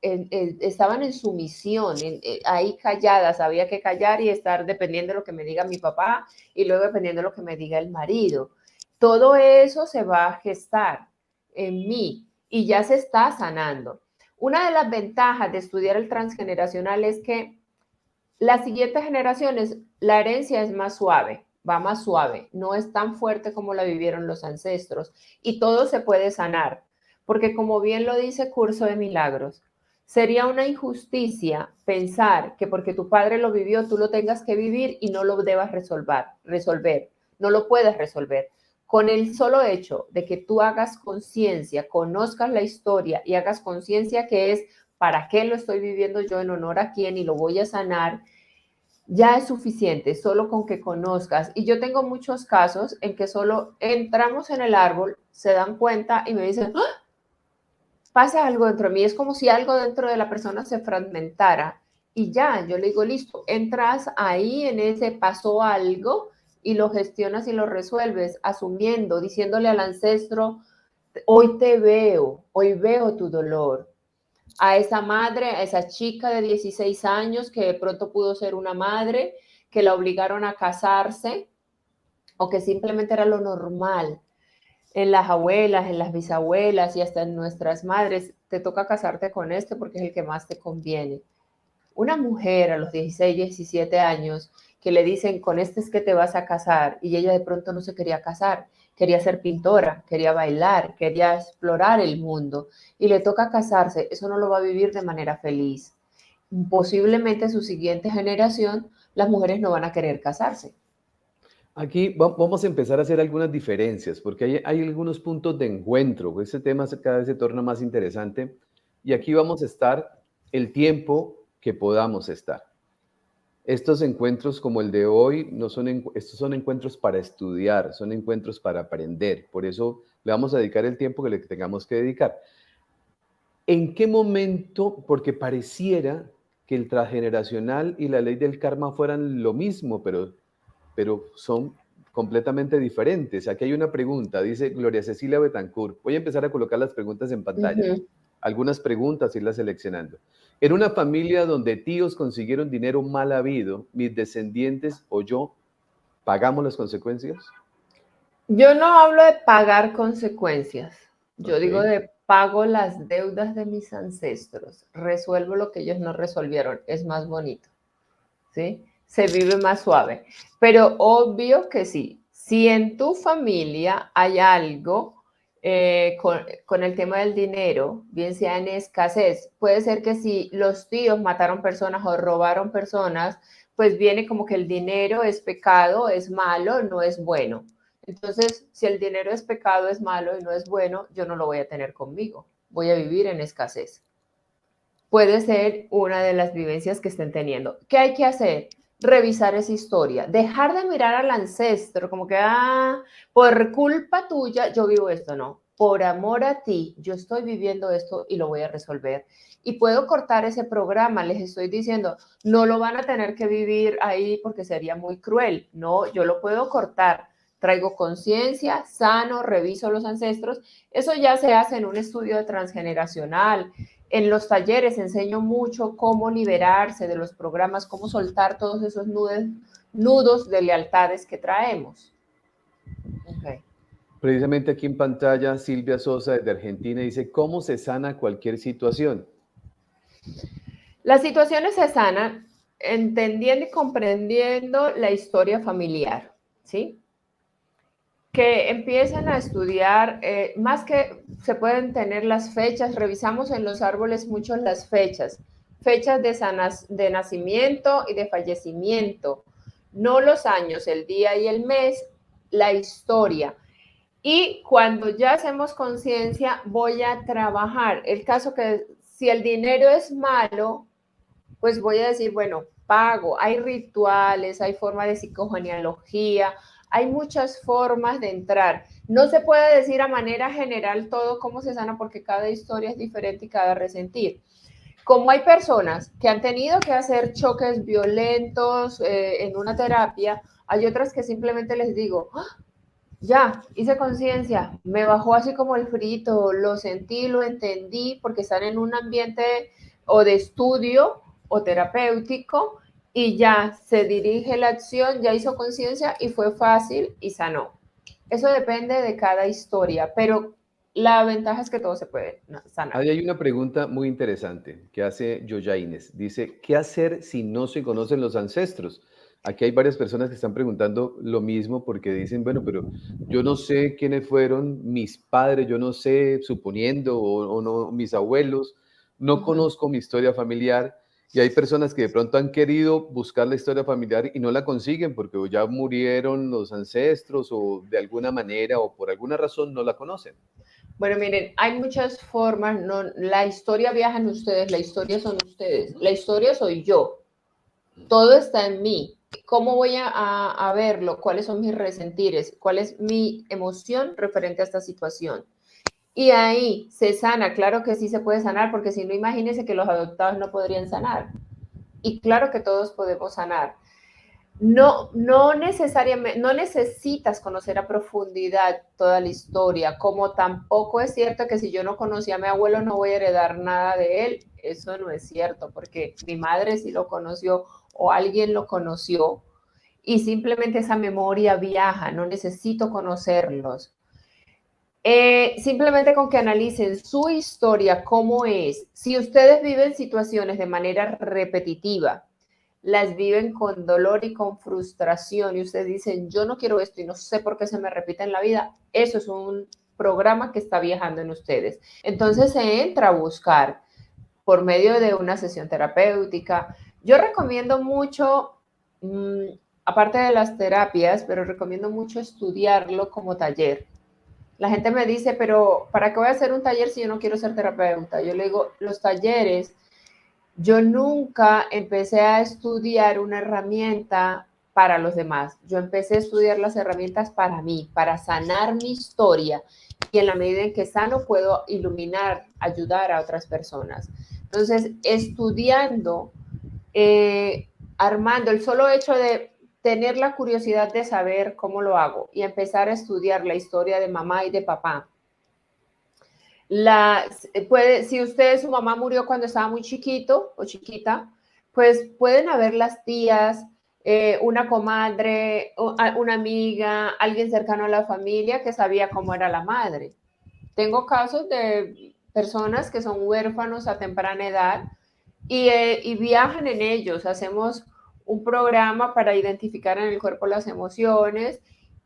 estaban en sumisión, ahí calladas, había que callar y estar dependiendo de lo que me diga mi papá y luego dependiendo de lo que me diga el marido. Todo eso se va a gestar en mí y ya se está sanando. Una de las ventajas de estudiar el transgeneracional es que las siguientes generaciones, la herencia es más suave, va más suave, no es tan fuerte como la vivieron los ancestros y todo se puede sanar, porque como bien lo dice Curso de Milagros, sería una injusticia pensar que porque tu padre lo vivió, tú lo tengas que vivir y no lo debas resolver, no lo puedes resolver. Con el solo hecho de que tú hagas conciencia, conozcas la historia y hagas conciencia que es para qué lo estoy viviendo yo, en honor a quién y lo voy a sanar, ya es suficiente, solo con que conozcas. Y yo tengo muchos casos en que solo entramos en el árbol, se dan cuenta y me dicen, ¡ah! Pasa algo dentro de mí, es como si algo dentro de la persona se fragmentara y ya, yo le digo, listo, entras ahí en ese pasó algo y lo gestionas y lo resuelves, asumiendo, diciéndole al ancestro, hoy te veo, hoy veo tu dolor. A esa madre, a esa chica de 16 años que de pronto pudo ser una madre, que la obligaron a casarse o que simplemente era lo normal. En las abuelas, en las bisabuelas y hasta en nuestras madres, te toca casarte con este porque es el que más te conviene. Una mujer a los 16, 17 años que le dicen con este es que te vas a casar y ella de pronto no se quería casar, quería ser pintora, quería bailar, quería explorar el mundo y le toca casarse, eso no lo va a vivir de manera feliz. Posiblemente su siguiente generación, las mujeres no van a querer casarse. Aquí vamos a empezar a hacer algunas diferencias, porque hay algunos puntos de encuentro. Este tema cada vez se torna más interesante y aquí vamos a estar el tiempo que podamos estar. Estos encuentros como el de hoy, no son estos son encuentros para estudiar, son encuentros para aprender. Por eso le vamos a dedicar el tiempo que le tengamos que dedicar. ¿En qué momento? Porque pareciera que el transgeneracional y la ley del karma fueran lo mismo, pero son completamente diferentes. Aquí hay una pregunta, dice Gloria Cecilia Betancourt. Voy a empezar a colocar las preguntas en pantalla. Algunas preguntas, irlas seleccionando. En una familia donde tíos consiguieron dinero mal habido, mis descendientes o yo, ¿pagamos las consecuencias? Yo no hablo de pagar consecuencias. Yo Ok. digo de pago las deudas de mis ancestros. Resuelvo lo que ellos no resolvieron. Es más bonito. ¿Sí? Se vive más suave. Pero obvio que sí. Si en tu familia hay algo con el tema del dinero, bien sea en escasez, puede ser que si los tíos mataron personas o robaron personas, pues viene como que el dinero es pecado, es malo, no es bueno. Entonces, si el dinero es pecado, es malo y no es bueno, yo no lo voy a tener conmigo. Voy a vivir en escasez. Puede ser una de las vivencias que estén teniendo. ¿Qué hay que hacer? Revisar esa historia, dejar de mirar al ancestro como que, por culpa tuya yo vivo esto, no, por amor a ti yo estoy viviendo esto y lo voy a resolver. Y puedo cortar ese programa, les estoy diciendo, no lo van a tener que vivir ahí porque sería muy cruel, no, yo lo puedo cortar, traigo conciencia, sano, reviso los ancestros, eso ya se hace en un estudio transgeneracional, En los talleres enseño mucho cómo liberarse de los programas, cómo soltar todos esos nudos de lealtades que traemos. Okay. Precisamente aquí en pantalla, Silvia Sosa desde Argentina dice, ¿cómo se sana cualquier situación? Las situaciones se sanan entendiendo y comprendiendo la historia familiar, ¿sí? Que empiecen a estudiar, más que se pueden tener las fechas, revisamos en los árboles mucho las fechas de nacimiento y de fallecimiento, no los años, el día y el mes, la historia. Y cuando ya hacemos conciencia, voy a trabajar. El caso que si el dinero es malo, pues voy a decir, bueno, pago. Hay rituales, hay forma de psicogenealogía, hay muchas formas de entrar. No se puede decir a manera general todo cómo se sana porque cada historia es diferente y cada resentir. Como hay personas que han tenido que hacer choques violentos en una terapia, hay otras que simplemente les digo, ¡ah! Ya, hice conciencia, me bajó así como el frito, lo sentí, lo entendí, porque están en un ambiente o de estudio o terapéutico y ya se dirige la acción, ya hizo conciencia y fue fácil y sanó. Eso depende de cada historia, pero la ventaja es que todo se puede sanar. Ahí hay una pregunta muy interesante que hace Yoyaines. Dice, ¿qué hacer si no se conocen los ancestros? Aquí hay varias personas que están preguntando lo mismo porque dicen, bueno, pero yo no sé quiénes fueron mis padres, yo no sé, suponiendo, o no, mis abuelos, no conozco mi historia familiar. Y hay personas que de pronto han querido buscar la historia familiar y no la consiguen porque o ya murieron los ancestros o de alguna manera o por alguna razón no la conocen. Bueno, miren, hay muchas formas, no, la historia viaja en ustedes, la historia son ustedes, la historia soy yo, todo está en mí. ¿Cómo voy a verlo? ¿Cuáles son mis resentires? ¿Cuál es mi emoción referente a esta situación? Y ahí se sana, claro que sí se puede sanar, porque si no, imagínense que los adoptados no podrían sanar. Y claro que todos podemos sanar. No necesariamente, no necesitas conocer a profundidad toda la historia, como tampoco es cierto que si yo no conocía a mi abuelo no voy a heredar nada de él. Eso no es cierto, porque mi madre sí lo conoció o alguien lo conoció y simplemente esa memoria viaja, no necesito conocerlos. Simplemente con que analicen su historia, cómo es. Si ustedes viven situaciones de manera repetitiva, las viven con dolor y con frustración y ustedes dicen, yo no quiero esto y no sé por qué se me repite en la vida, eso es un programa que está viajando en ustedes. Entonces se entra a buscar por medio de una sesión terapéutica. Yo recomiendo mucho, aparte de las terapias, pero recomiendo mucho estudiarlo como taller. La gente me dice, pero ¿para qué voy a hacer un taller si yo no quiero ser terapeuta? Yo le digo, los talleres, yo nunca empecé a estudiar una herramienta para los demás. Yo empecé a estudiar las herramientas para mí, para sanar mi historia. Y en la medida en que sano, puedo iluminar, ayudar a otras personas. Entonces, estudiando, armando, el solo hecho de tener la curiosidad de saber cómo lo hago y empezar a estudiar la historia de mamá y de papá. Si su mamá murió cuando estaba muy chiquito o chiquita, pues pueden haber las tías, una comadre, una amiga, alguien cercano a la familia que sabía cómo era la madre. Tengo casos de personas que son huérfanos a temprana edad y viajan en ellos. Hacemos un programa para identificar en el cuerpo las emociones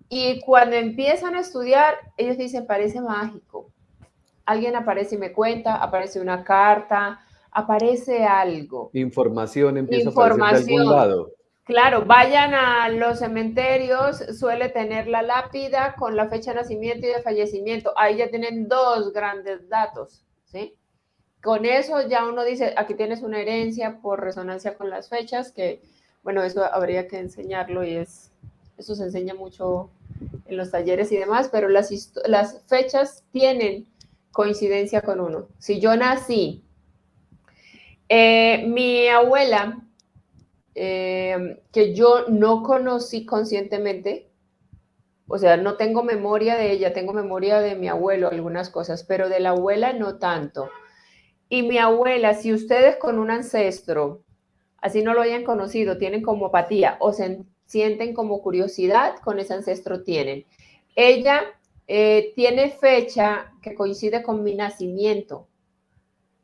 y cuando empiezan a estudiar, ellos dicen, parece mágico. Alguien aparece y me cuenta, aparece una carta, aparece algo. Información empieza a aparecer de algún Información. lado. Claro, vayan a los cementerios, suele tener la lápida con la fecha de nacimiento y de fallecimiento. Ahí ya tienen dos grandes datos, ¿sí? Con eso ya uno dice, aquí tienes una herencia por resonancia con las fechas, que, bueno, eso habría que enseñarlo y eso se enseña mucho en los talleres y demás, pero las fechas tienen coincidencia con uno. Si yo nací, mi abuela, que yo no conocí conscientemente, o sea, no tengo memoria de ella, tengo memoria de mi abuelo, algunas cosas, pero de la abuela no tanto. Y mi abuela, si ustedes con un ancestro, así no lo hayan conocido, tienen como apatía o se sienten como curiosidad, con ese ancestro tienen. Ella tiene fecha que coincide con mi nacimiento.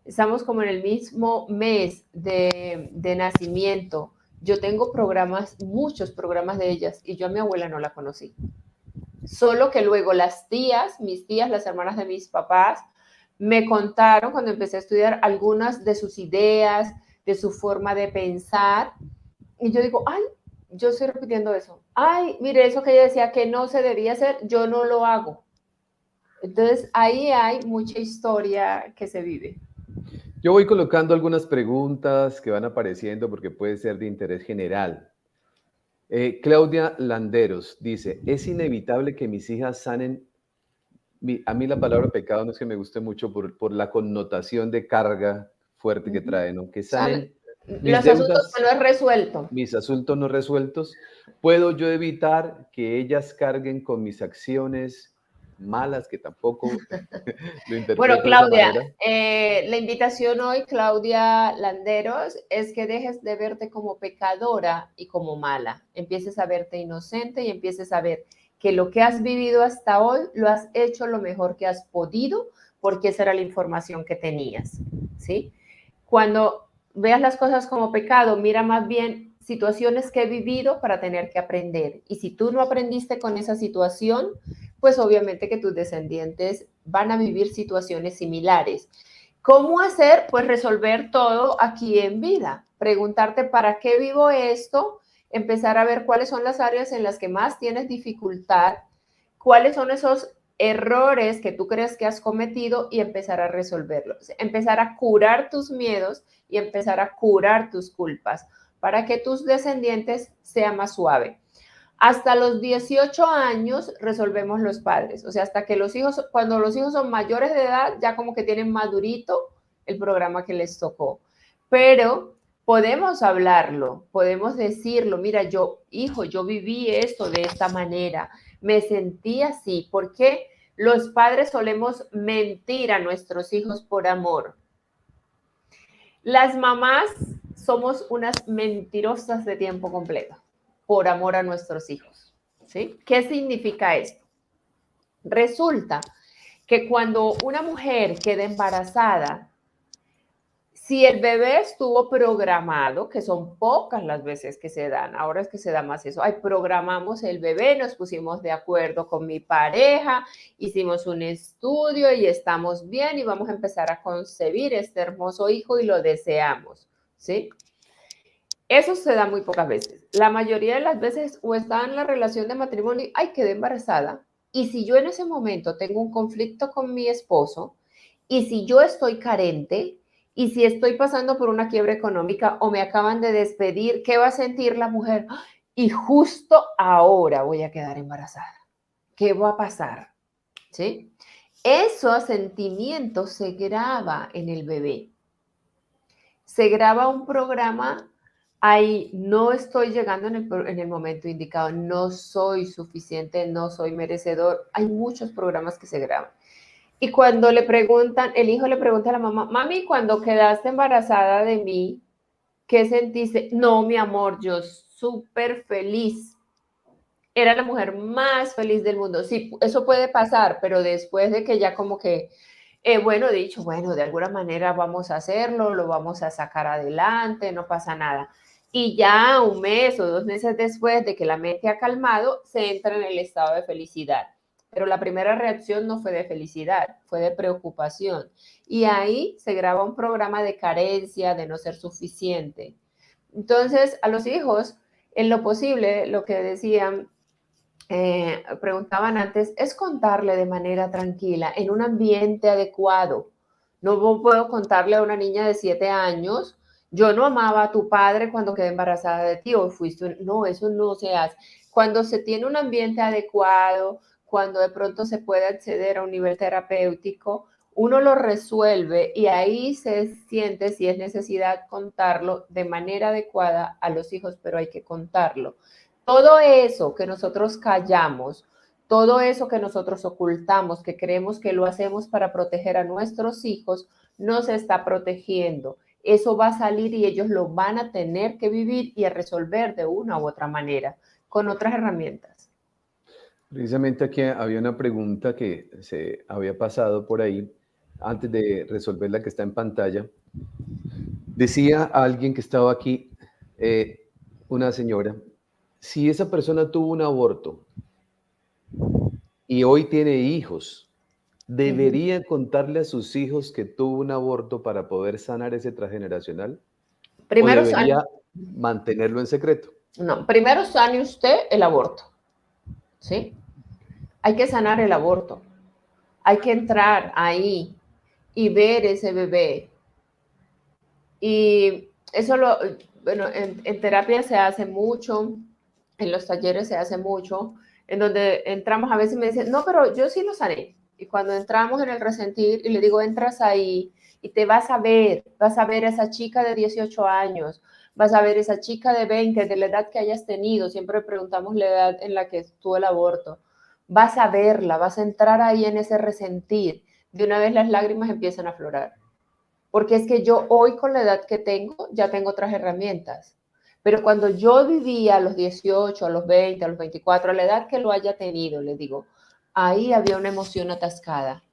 Estamos como en el mismo mes de nacimiento. Yo tengo programas, muchos programas de ellas, y yo a mi abuela no la conocí. Solo que luego las tías, mis tías, las hermanas de mis papás, me contaron cuando empecé a estudiar algunas de sus ideas, de su forma de pensar. Y yo digo, ay, yo estoy repitiendo eso. Ay, mire, eso que ella decía que no se debía hacer, yo no lo hago. Entonces, ahí hay mucha historia que se vive. Yo voy colocando algunas preguntas que van apareciendo porque puede ser de interés general. Claudia Landeros dice, ¿es inevitable que mis hijas sanen? A mí la palabra pecado no es que me guste mucho por la connotación de carga fuerte que trae, ¿no? Que Son sanen mis los asuntos que deudas, no es resuelto. mis asuntos no resueltos. ¿Puedo yo evitar que ellas carguen con mis acciones malas, que tampoco lo Bueno, interpreto de esa Claudia, manera? la invitación hoy, Claudia Landeros, es que dejes de verte como pecadora y como mala. Empieces a verte inocente y empieces a ver que lo que has vivido hasta hoy lo has hecho lo mejor que has podido, porque esa era la información que tenías, ¿sí? Cuando veas las cosas como pecado, mira más bien situaciones que he vivido para tener que aprender. Y si tú no aprendiste con esa situación, pues obviamente que tus descendientes van a vivir situaciones similares. ¿Cómo hacer? Pues resolver todo aquí en vida. Preguntarte para qué vivo esto, empezar a ver cuáles son las áreas en las que más tienes dificultad, cuáles son esos errores que tú crees que has cometido y empezar a resolverlos. Empezar a curar tus miedos y empezar a curar tus culpas para que tus descendientes sea más suave. Hasta los 18 años resolvemos los padres, o sea, hasta que los hijos, cuando los hijos son mayores de edad, ya como que tienen madurito el programa que les tocó. Pero podemos hablarlo, podemos decirlo, mira, yo, hijo, yo viví esto de esta manera, me sentí así, porque los padres solemos mentir a nuestros hijos por amor. Las mamás somos unas mentirosas de tiempo completo por amor a nuestros hijos. ¿Sí? ¿Qué significa esto? Resulta que cuando una mujer queda embarazada, si el bebé estuvo programado, que son pocas las veces que se dan, ahora es que se da más eso, ay, programamos el bebé, nos pusimos de acuerdo con mi pareja, hicimos un estudio y estamos bien y vamos a empezar a concebir este hermoso hijo y lo deseamos, ¿sí? Eso se da muy pocas veces. La mayoría de las veces o está en la relación de matrimonio, ay, quedé embarazada. Y si yo en ese momento tengo un conflicto con mi esposo, y si yo estoy carente, y si estoy pasando por una quiebra económica o me acaban de despedir, ¿qué va a sentir la mujer? Y justo ahora voy a quedar embarazada. ¿Qué va a pasar? ¿Sí? Esos sentimientos se graba en el bebé. Se graba un programa, ahí no estoy llegando en el momento indicado, no soy suficiente, no soy merecedor. Hay muchos programas que se graban. Y cuando le preguntan, el hijo le pregunta a la mamá, mami, cuando quedaste embarazada de mí, ¿qué sentiste? No, mi amor, yo súper feliz. Era la mujer más feliz del mundo. Sí, eso puede pasar, pero después de que ya como que bueno, he dicho, bueno, de alguna manera vamos a hacerlo, lo vamos a sacar adelante, no pasa nada. Y ya un mes o 2 meses después de que la mente ha calmado, se entra en el estado de felicidad. Pero la primera reacción no fue de felicidad, fue de preocupación. Y ahí se graba un programa de carencia, de no ser suficiente. Entonces, a los hijos, en lo posible, lo que decían preguntaban antes, es contarle de manera tranquila, en un ambiente adecuado. No puedo contarle a una niña de 7 años, yo no amaba a tu padre cuando quedé embarazada de ti o fuiste, no, eso no se hace. Cuando se tiene un ambiente adecuado, cuando de pronto se puede acceder a un nivel terapéutico, uno lo resuelve y ahí se siente si es necesidad contarlo de manera adecuada a los hijos, pero hay que contarlo. Todo eso que nosotros callamos, todo eso que nosotros ocultamos, que creemos que lo hacemos para proteger a nuestros hijos, no se está protegiendo. Eso va a salir y ellos lo van a tener que vivir y a resolver de una u otra manera, con otras herramientas. Precisamente aquí había una pregunta que se había pasado por ahí antes de resolver la que está en pantalla. Decía alguien que estaba aquí, una señora, si esa persona tuvo un aborto y hoy tiene hijos, Ujú. ¿debería contarle a sus hijos que tuvo un aborto para poder sanar ese transgeneracional? ¿O Primero, debería mantenerlo en secreto? no, primero sane usted el aborto, ¿sí? Hay que sanar el aborto. Hay que entrar ahí y ver ese bebé. Y eso bueno, en terapia se hace mucho, en los talleres se hace mucho, en donde entramos a veces y me dicen, no, pero yo sí lo sané. Y cuando entramos en el resentir y le digo, entras ahí y te vas a ver a esa chica de 18 años, vas a ver esa chica de 20, de la edad que hayas tenido, siempre preguntamos la edad en la que tuvo el aborto, vas a verla, vas a entrar ahí en ese resentir, de una vez las lágrimas empiezan a aflorar. Porque es que yo hoy con la edad que tengo, ya tengo otras herramientas. Pero cuando yo vivía a los 18, a los 20, a los 24, a la edad que lo haya tenido, le digo, ahí había una emoción atascada.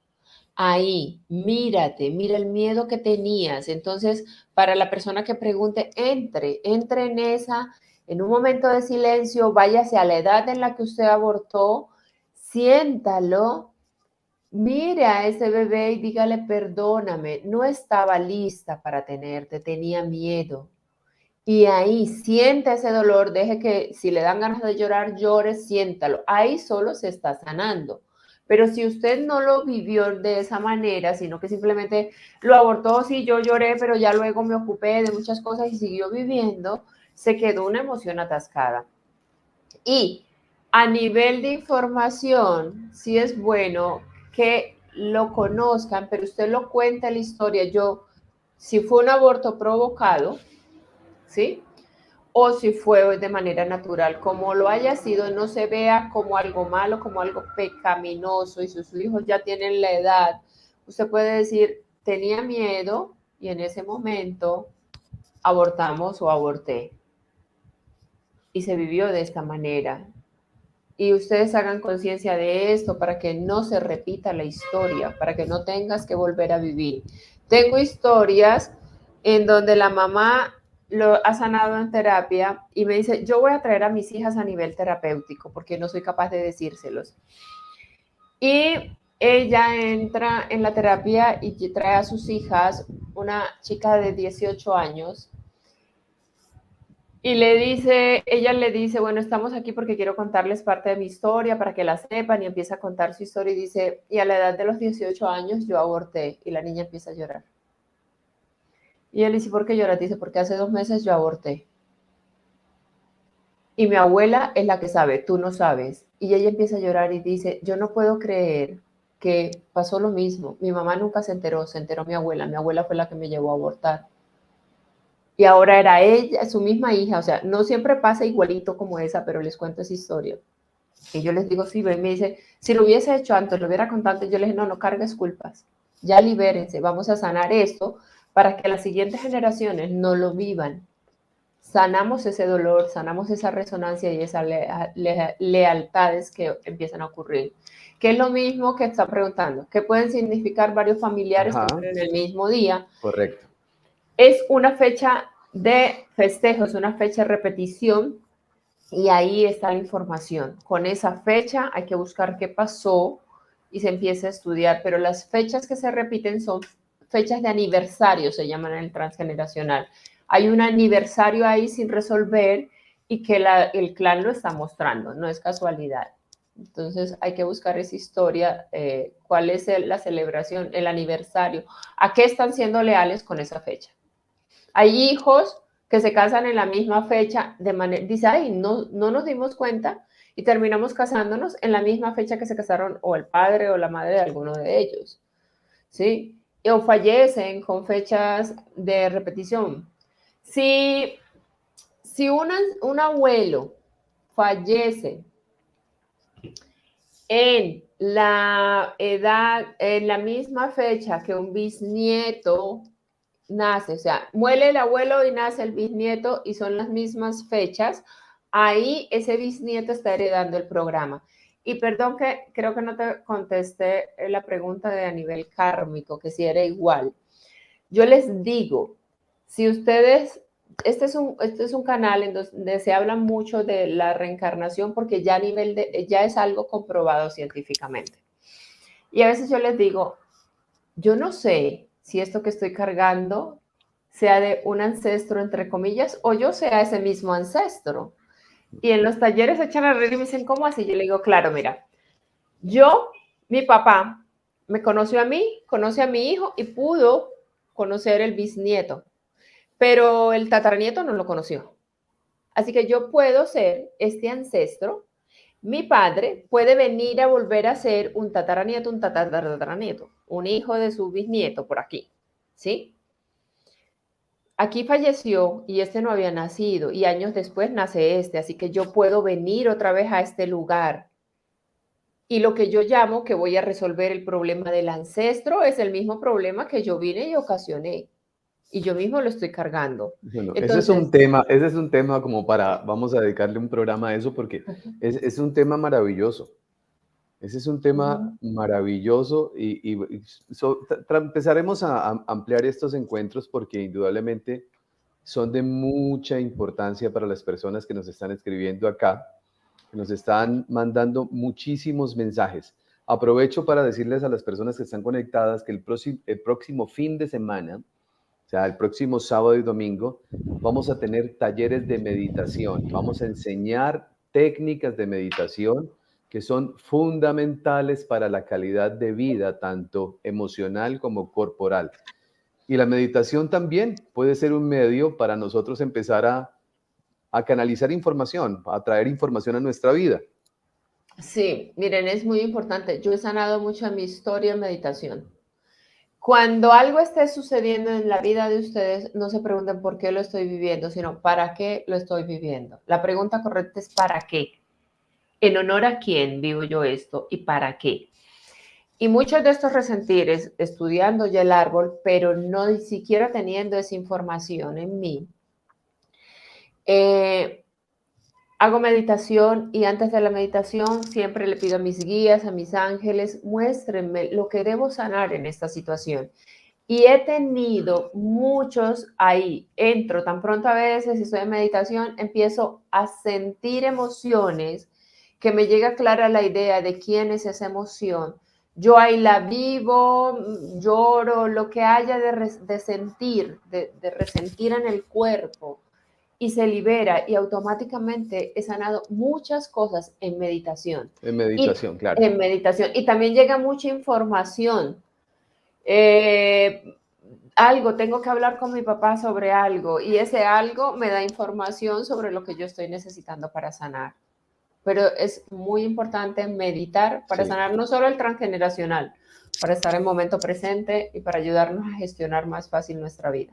Ahí, mírate, mira el miedo que tenías. Entonces, para la persona que pregunte, entre en esa, en un momento de silencio, váyase a la edad en la que usted abortó, siéntalo. Mire a ese bebé y dígale, perdóname, no estaba lista para tenerte, tenía miedo. Y ahí sienta ese dolor, deje que si le dan ganas de llorar, llore, siéntalo. Ahí solo se está sanando. Pero si usted no lo vivió de esa manera, sino que simplemente lo abortó, sí, yo lloré, pero ya luego me ocupé de muchas cosas y siguió viviendo, se quedó una emoción atascada. Y a nivel de información, sí es bueno que lo conozcan, pero usted lo cuenta la historia. Yo, si fue un aborto provocado, ¿sí? O si fue de manera natural, como lo haya sido, no se vea como algo malo, como algo pecaminoso y sus hijos ya tienen la edad. Usted puede decir, tenía miedo y en ese momento abortamos o aborté y se vivió de esta manera. Y ustedes hagan conciencia de esto para que no se repita la historia, para que no tengas que volver a vivir. Tengo historias en donde la mamá lo ha sanado en terapia y me dice, yo voy a traer a mis hijas a nivel terapéutico porque no soy capaz de decírselos. Y ella entra en la terapia y trae a sus hijas, una chica de 18 años, y ella le dice, bueno, estamos aquí porque quiero contarles parte de mi historia para que la sepan, y empieza a contar su historia y dice, y a la edad de los 18 años yo aborté, y la niña empieza a llorar. Y él dice, ¿por qué lloras? Dice, porque hace 2 meses yo aborté. Y mi abuela es la que sabe, tú no sabes. Y ella empieza a llorar y dice, yo no puedo creer que pasó lo mismo. Mi mamá nunca se enteró mi abuela fue la que me llevó a abortar. Y ahora era ella, su misma hija, o sea, no siempre pasa igualito como esa, pero les cuento esa historia. Y yo les digo, sí, y me dice, si lo hubiese hecho antes, lo hubiera contado antes, yo les dije, no, no cargues culpas, ya libérense, vamos a sanar esto para que las siguientes generaciones no lo vivan. Sanamos ese dolor, sanamos esa resonancia y esas lealtades que empiezan a ocurrir. Que es lo mismo que está preguntando, ¿qué pueden significar varios familiares que Ajá, mueren el mismo día? correcto. Es una fecha de festejo, es una fecha de repetición y ahí está la información. Con esa fecha hay que buscar qué pasó y se empieza a estudiar, pero las fechas que se repiten son fechas de aniversario, se llaman en el transgeneracional. Hay un aniversario ahí sin resolver y que el clan lo está mostrando, no es casualidad. Entonces hay que buscar esa historia, cuál es la celebración, el aniversario, a qué están siendo leales con esa fecha. Hay hijos que se casan en la misma fecha, dice, ay, no, no nos dimos cuenta y terminamos casándonos en la misma fecha que se casaron o el padre o la madre de alguno de ellos, ¿sí? O fallecen con fechas de repetición. Si un abuelo fallece en la edad, en la misma fecha que un bisnieto nace, o sea, muere el abuelo y nace el bisnieto y son las mismas fechas, ahí ese bisnieto está heredando el programa. Y perdón que creo que no te contesté la pregunta de a nivel kármico, que si era igual. Yo les digo, si ustedes, este es un canal en donde se habla mucho de la reencarnación porque ya a nivel de, ya es algo comprobado científicamente. Y a veces yo les digo, yo no sé si esto que estoy cargando sea de un ancestro, entre comillas, o yo sea ese mismo ancestro. Y en los talleres se echan a reír y me dicen, ¿cómo así? Yo le digo, claro, mira, mi papá, me conoció a mí, conoce a mi hijo y pudo conocer el bisnieto, pero el tataranieto no lo conoció. Así que yo puedo ser este ancestro. Mi padre puede venir a volver a ser un tataranieto, un tataranieto, un hijo de su bisnieto por aquí, ¿sí? Aquí falleció y este no había nacido y años después nace este, así que yo puedo venir otra vez a este lugar. Y lo que yo llamo que voy a resolver el problema del ancestro es el mismo problema que yo vine y ocasioné. Y yo mismo lo estoy cargando. Bueno, Entonces, ese es un tema como para, vamos a dedicarle un programa a eso porque ujú, es un tema maravilloso. Ese es un tema ujú, maravilloso empezaremos a ampliar estos encuentros porque indudablemente son de mucha importancia para las personas que nos están escribiendo acá, que nos están mandando muchísimos mensajes. Aprovecho para decirles a las personas que están conectadas que el próximo fin de semana, o sea, el próximo sábado y domingo, vamos a tener talleres de meditación. Vamos a enseñar técnicas de meditación que son fundamentales para la calidad de vida, tanto emocional como corporal. Y la meditación también puede ser un medio para nosotros empezar a canalizar información, a traer información a nuestra vida. sí, miren, es muy importante. Yo he sanado mucho en mi historia en meditación. Cuando algo esté sucediendo en la vida de ustedes, no se pregunten por qué lo estoy viviendo, sino para qué lo estoy viviendo. La pregunta correcta es ¿para qué? ¿En honor a quién vivo yo esto y para qué? Y muchos de estos resentires, estudiando ya el árbol, pero no ni siquiera teniendo esa información en mí, eh, hago meditación y antes de la meditación siempre le pido a mis guías, a mis ángeles, muéstrenme lo que debo sanar en esta situación. Y he tenido muchos ahí, entro tan pronto a veces, estoy en meditación, empiezo a sentir emociones que me llega clara la idea de quién es esa emoción. Yo ahí la vivo, lloro, lo que haya de sentir, de resentir en el cuerpo y se libera y automáticamente he sanado muchas cosas en meditación. En Y meditación, claro. en meditación. Y también llega mucha información. Eh, algo, tengo que hablar con mi papá sobre algo y ese algo me da información sobre lo que yo estoy necesitando para sanar. Pero es muy importante meditar para Sí. sanar no solo el transgeneracional, para estar en momento presente y para ayudarnos a gestionar más fácil nuestra vida.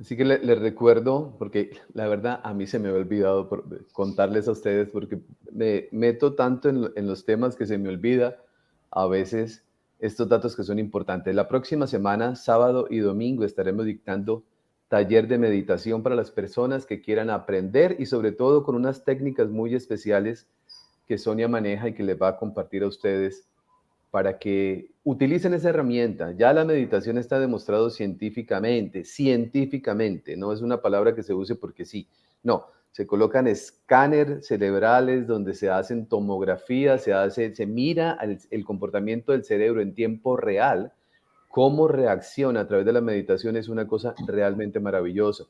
Así que les recuerdo, porque la verdad a mí se me había olvidado contarles a ustedes, porque me meto tanto en los temas que se me olvida a veces estos datos que son importantes. La próxima semana, sábado y domingo, estaremos dictando taller de meditación para las personas que quieran aprender y sobre todo con unas técnicas muy especiales que Sonia maneja y que les va a compartir a ustedes para que utilicen esa herramienta. Ya la meditación está demostrado científicamente, no es una palabra que se use porque sí, no, se colocan escáneres cerebrales donde se hacen tomografías, se mira el comportamiento del cerebro en tiempo real, cómo reacciona a través de la meditación es una cosa realmente maravillosa.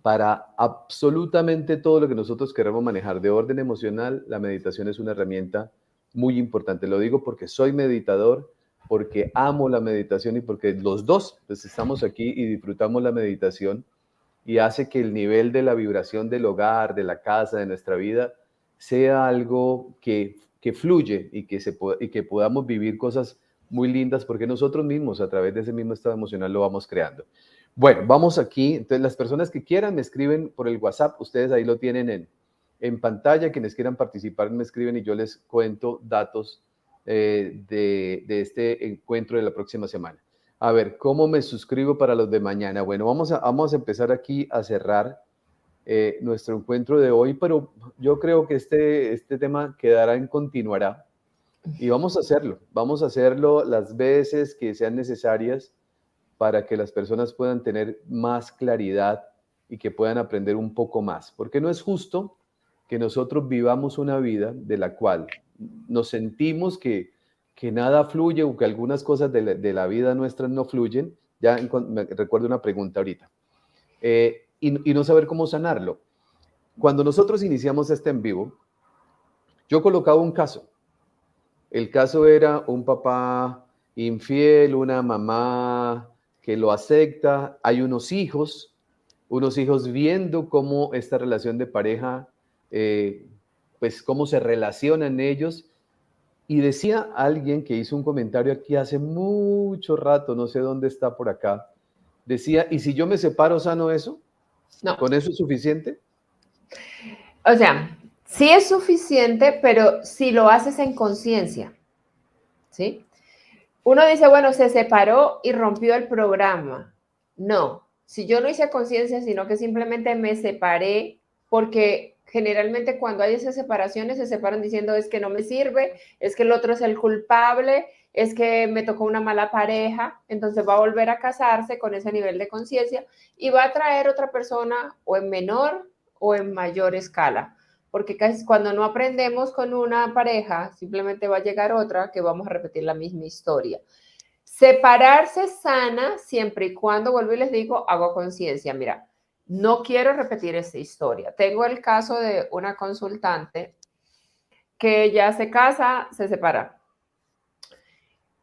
Para absolutamente todo lo que nosotros queremos manejar de orden emocional, la meditación es una herramienta muy importante. Lo digo porque soy meditador, porque amo la meditación y porque los dos pues, estamos aquí y disfrutamos la meditación y hace que el nivel de la vibración del hogar, de la casa, de nuestra vida, sea algo que fluye y y que podamos vivir cosas muy lindas porque nosotros mismos a través de ese mismo estado emocional lo vamos creando. Bueno, vamos aquí. Entonces, las personas que quieran me escriben por el WhatsApp. Ustedes ahí lo tienen en pantalla. Quienes quieran participar me escriben y yo les cuento datos de este encuentro de la próxima semana. A ver, ¿cómo me suscribo para los de mañana? Bueno, vamos a empezar aquí a cerrar nuestro encuentro de hoy, pero yo creo que este tema continuará y vamos a hacerlo las veces que sean necesarias para que las personas puedan tener más claridad y que puedan aprender un poco más, porque no es justo que nosotros vivamos una vida de la cual nos sentimos que nada fluye o que algunas cosas de la vida nuestra no fluyen. Me recuerdo una pregunta ahorita. Y no saber cómo sanarlo. Cuando nosotros iniciamos este en vivo, yo colocaba un caso. El caso era un papá infiel, una mamá que lo acepta, hay unos hijos viendo cómo esta relación de pareja, pues cómo se relacionan ellos. Y decía alguien que hizo un comentario aquí hace mucho rato, no sé dónde está por acá, decía, ¿y si yo me separo, sano eso? No. ¿Con eso es suficiente? O sea, sí es suficiente, pero si lo haces en conciencia, ¿sí? Uno dice, bueno, se separó y rompió el programa. No, si yo no hice conciencia, sino que simplemente me separé, porque generalmente cuando hay esas separaciones se separan diciendo es que no me sirve, es que el otro es el culpable, es que me tocó una mala pareja, entonces va a volver a casarse con ese nivel de conciencia y va a traer otra persona o en menor o en mayor escala. Porque casi cuando no aprendemos con una pareja, simplemente va a llegar otra que vamos a repetir la misma historia. Separarse sana siempre y cuando, vuelvo y les digo, hago conciencia. Mira, no quiero repetir esta historia. Tengo el caso de una consultante que ya se casa, se separa.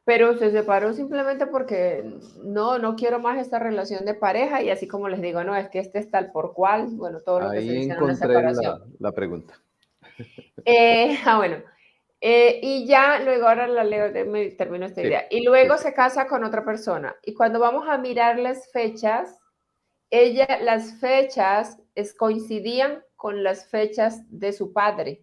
Pero se separó simplemente porque no quiero más esta relación de pareja y así como les digo, no, es que este es tal por cual, bueno, todo lo que se Ahí dice en una encontré separación. la pregunta. Bueno, y ya luego ahora la leo, me termino esta idea. Y luego se casa con otra persona. Y cuando vamos a mirar las fechas, las fechas coincidían con las fechas de su padre.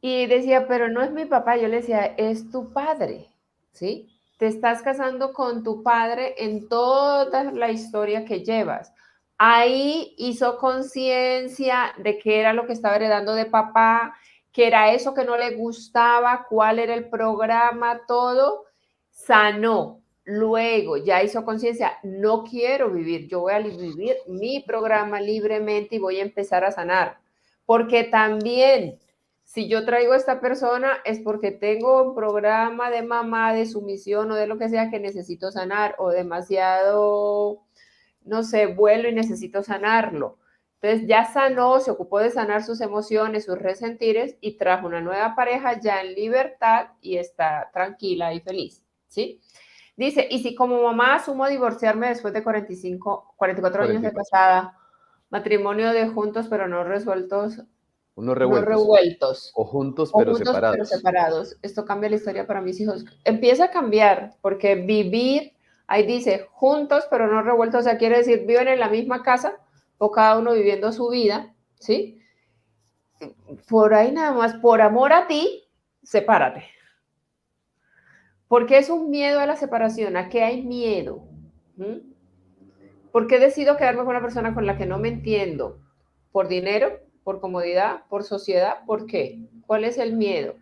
Y decía, pero no es mi papá. Yo le decía, es tu padre, ¿sí? Te estás casando con tu padre en toda la historia que llevas. Ahí hizo conciencia de qué era lo que estaba heredando de papá, que era eso que no le gustaba, cuál era el programa, todo, sanó. Luego ya hizo conciencia, no quiero vivir, yo voy a vivir mi programa libremente y voy a empezar a sanar. Porque también, si yo traigo a esta persona es porque tengo un programa de mamá, de sumisión o de lo que sea que necesito sanar o demasiado, no sé, vuelo y necesito sanarlo. Entonces ya sanó, se ocupó de sanar sus emociones, sus resentires y trajo una nueva pareja ya en libertad y está tranquila y feliz, ¿sí? Dice, y si como mamá asumo divorciarme después de 44 años de casada, matrimonio de juntos pero no resueltos, Unos no revueltos. revueltos. O juntos O pero juntos pero separados. separados. Esto cambia la historia para mis hijos. Empieza a cambiar, porque vivir, ahí dice, juntos pero no revueltos, o sea, quiere decir, viven en la misma casa o cada uno viviendo su vida, ¿sí? Por ahí nada más, por amor a ti, sepárate. ¿Por qué es un miedo a la separación? ¿A qué hay miedo? ¿Por qué decido quedarme con una persona con la que no me entiendo? ¿Por dinero? ¿Por comodidad? ¿Por sociedad? ¿Por qué? ¿Cuál es el miedo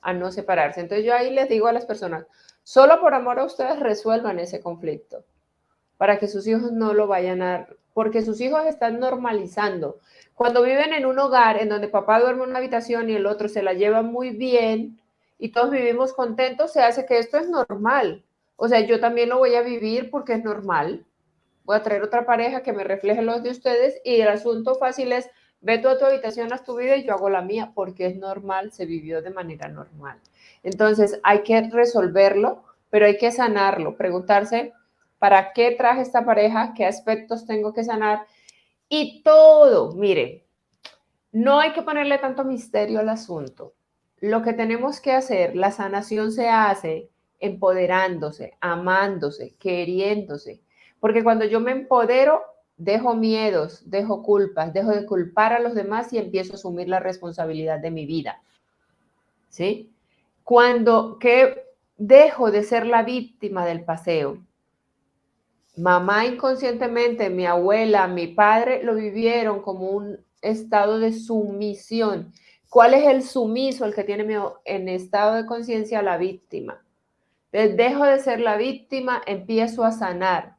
a no separarse? Entonces yo ahí les digo a las personas, solo por amor a ustedes resuelvan ese conflicto, para que sus hijos no lo vayan a... Porque sus hijos están normalizando. Cuando viven en un hogar en donde papá duerme en una habitación y el otro se la lleva muy bien y todos vivimos contentos, se hace que esto es normal. O sea, yo también lo voy a vivir porque es normal. Voy a traer otra pareja que me refleje los de ustedes y el asunto fácil es, ve tú a tu habitación, haz tu vida y yo hago la mía, porque es normal, se vivió de manera normal. Entonces hay que resolverlo, pero hay que sanarlo, preguntarse, ¿para qué traje esta pareja? ¿Qué aspectos tengo que sanar? Y todo, mire, no hay que ponerle tanto misterio al asunto. Lo que tenemos que hacer, la sanación se hace empoderándose, amándose, queriéndose. Porque cuando yo me empodero, dejo miedos, dejo culpas, dejo de culpar a los demás y empiezo a asumir la responsabilidad de mi vida. ¿Sí? Cuando que dejo de ser la víctima del paseo. Mamá inconscientemente, mi abuela, mi padre lo vivieron como un estado de sumisión. ¿Cuál es el sumiso? El que tiene en estado de conciencia la víctima. Entonces, dejo de ser la víctima, empiezo a sanar.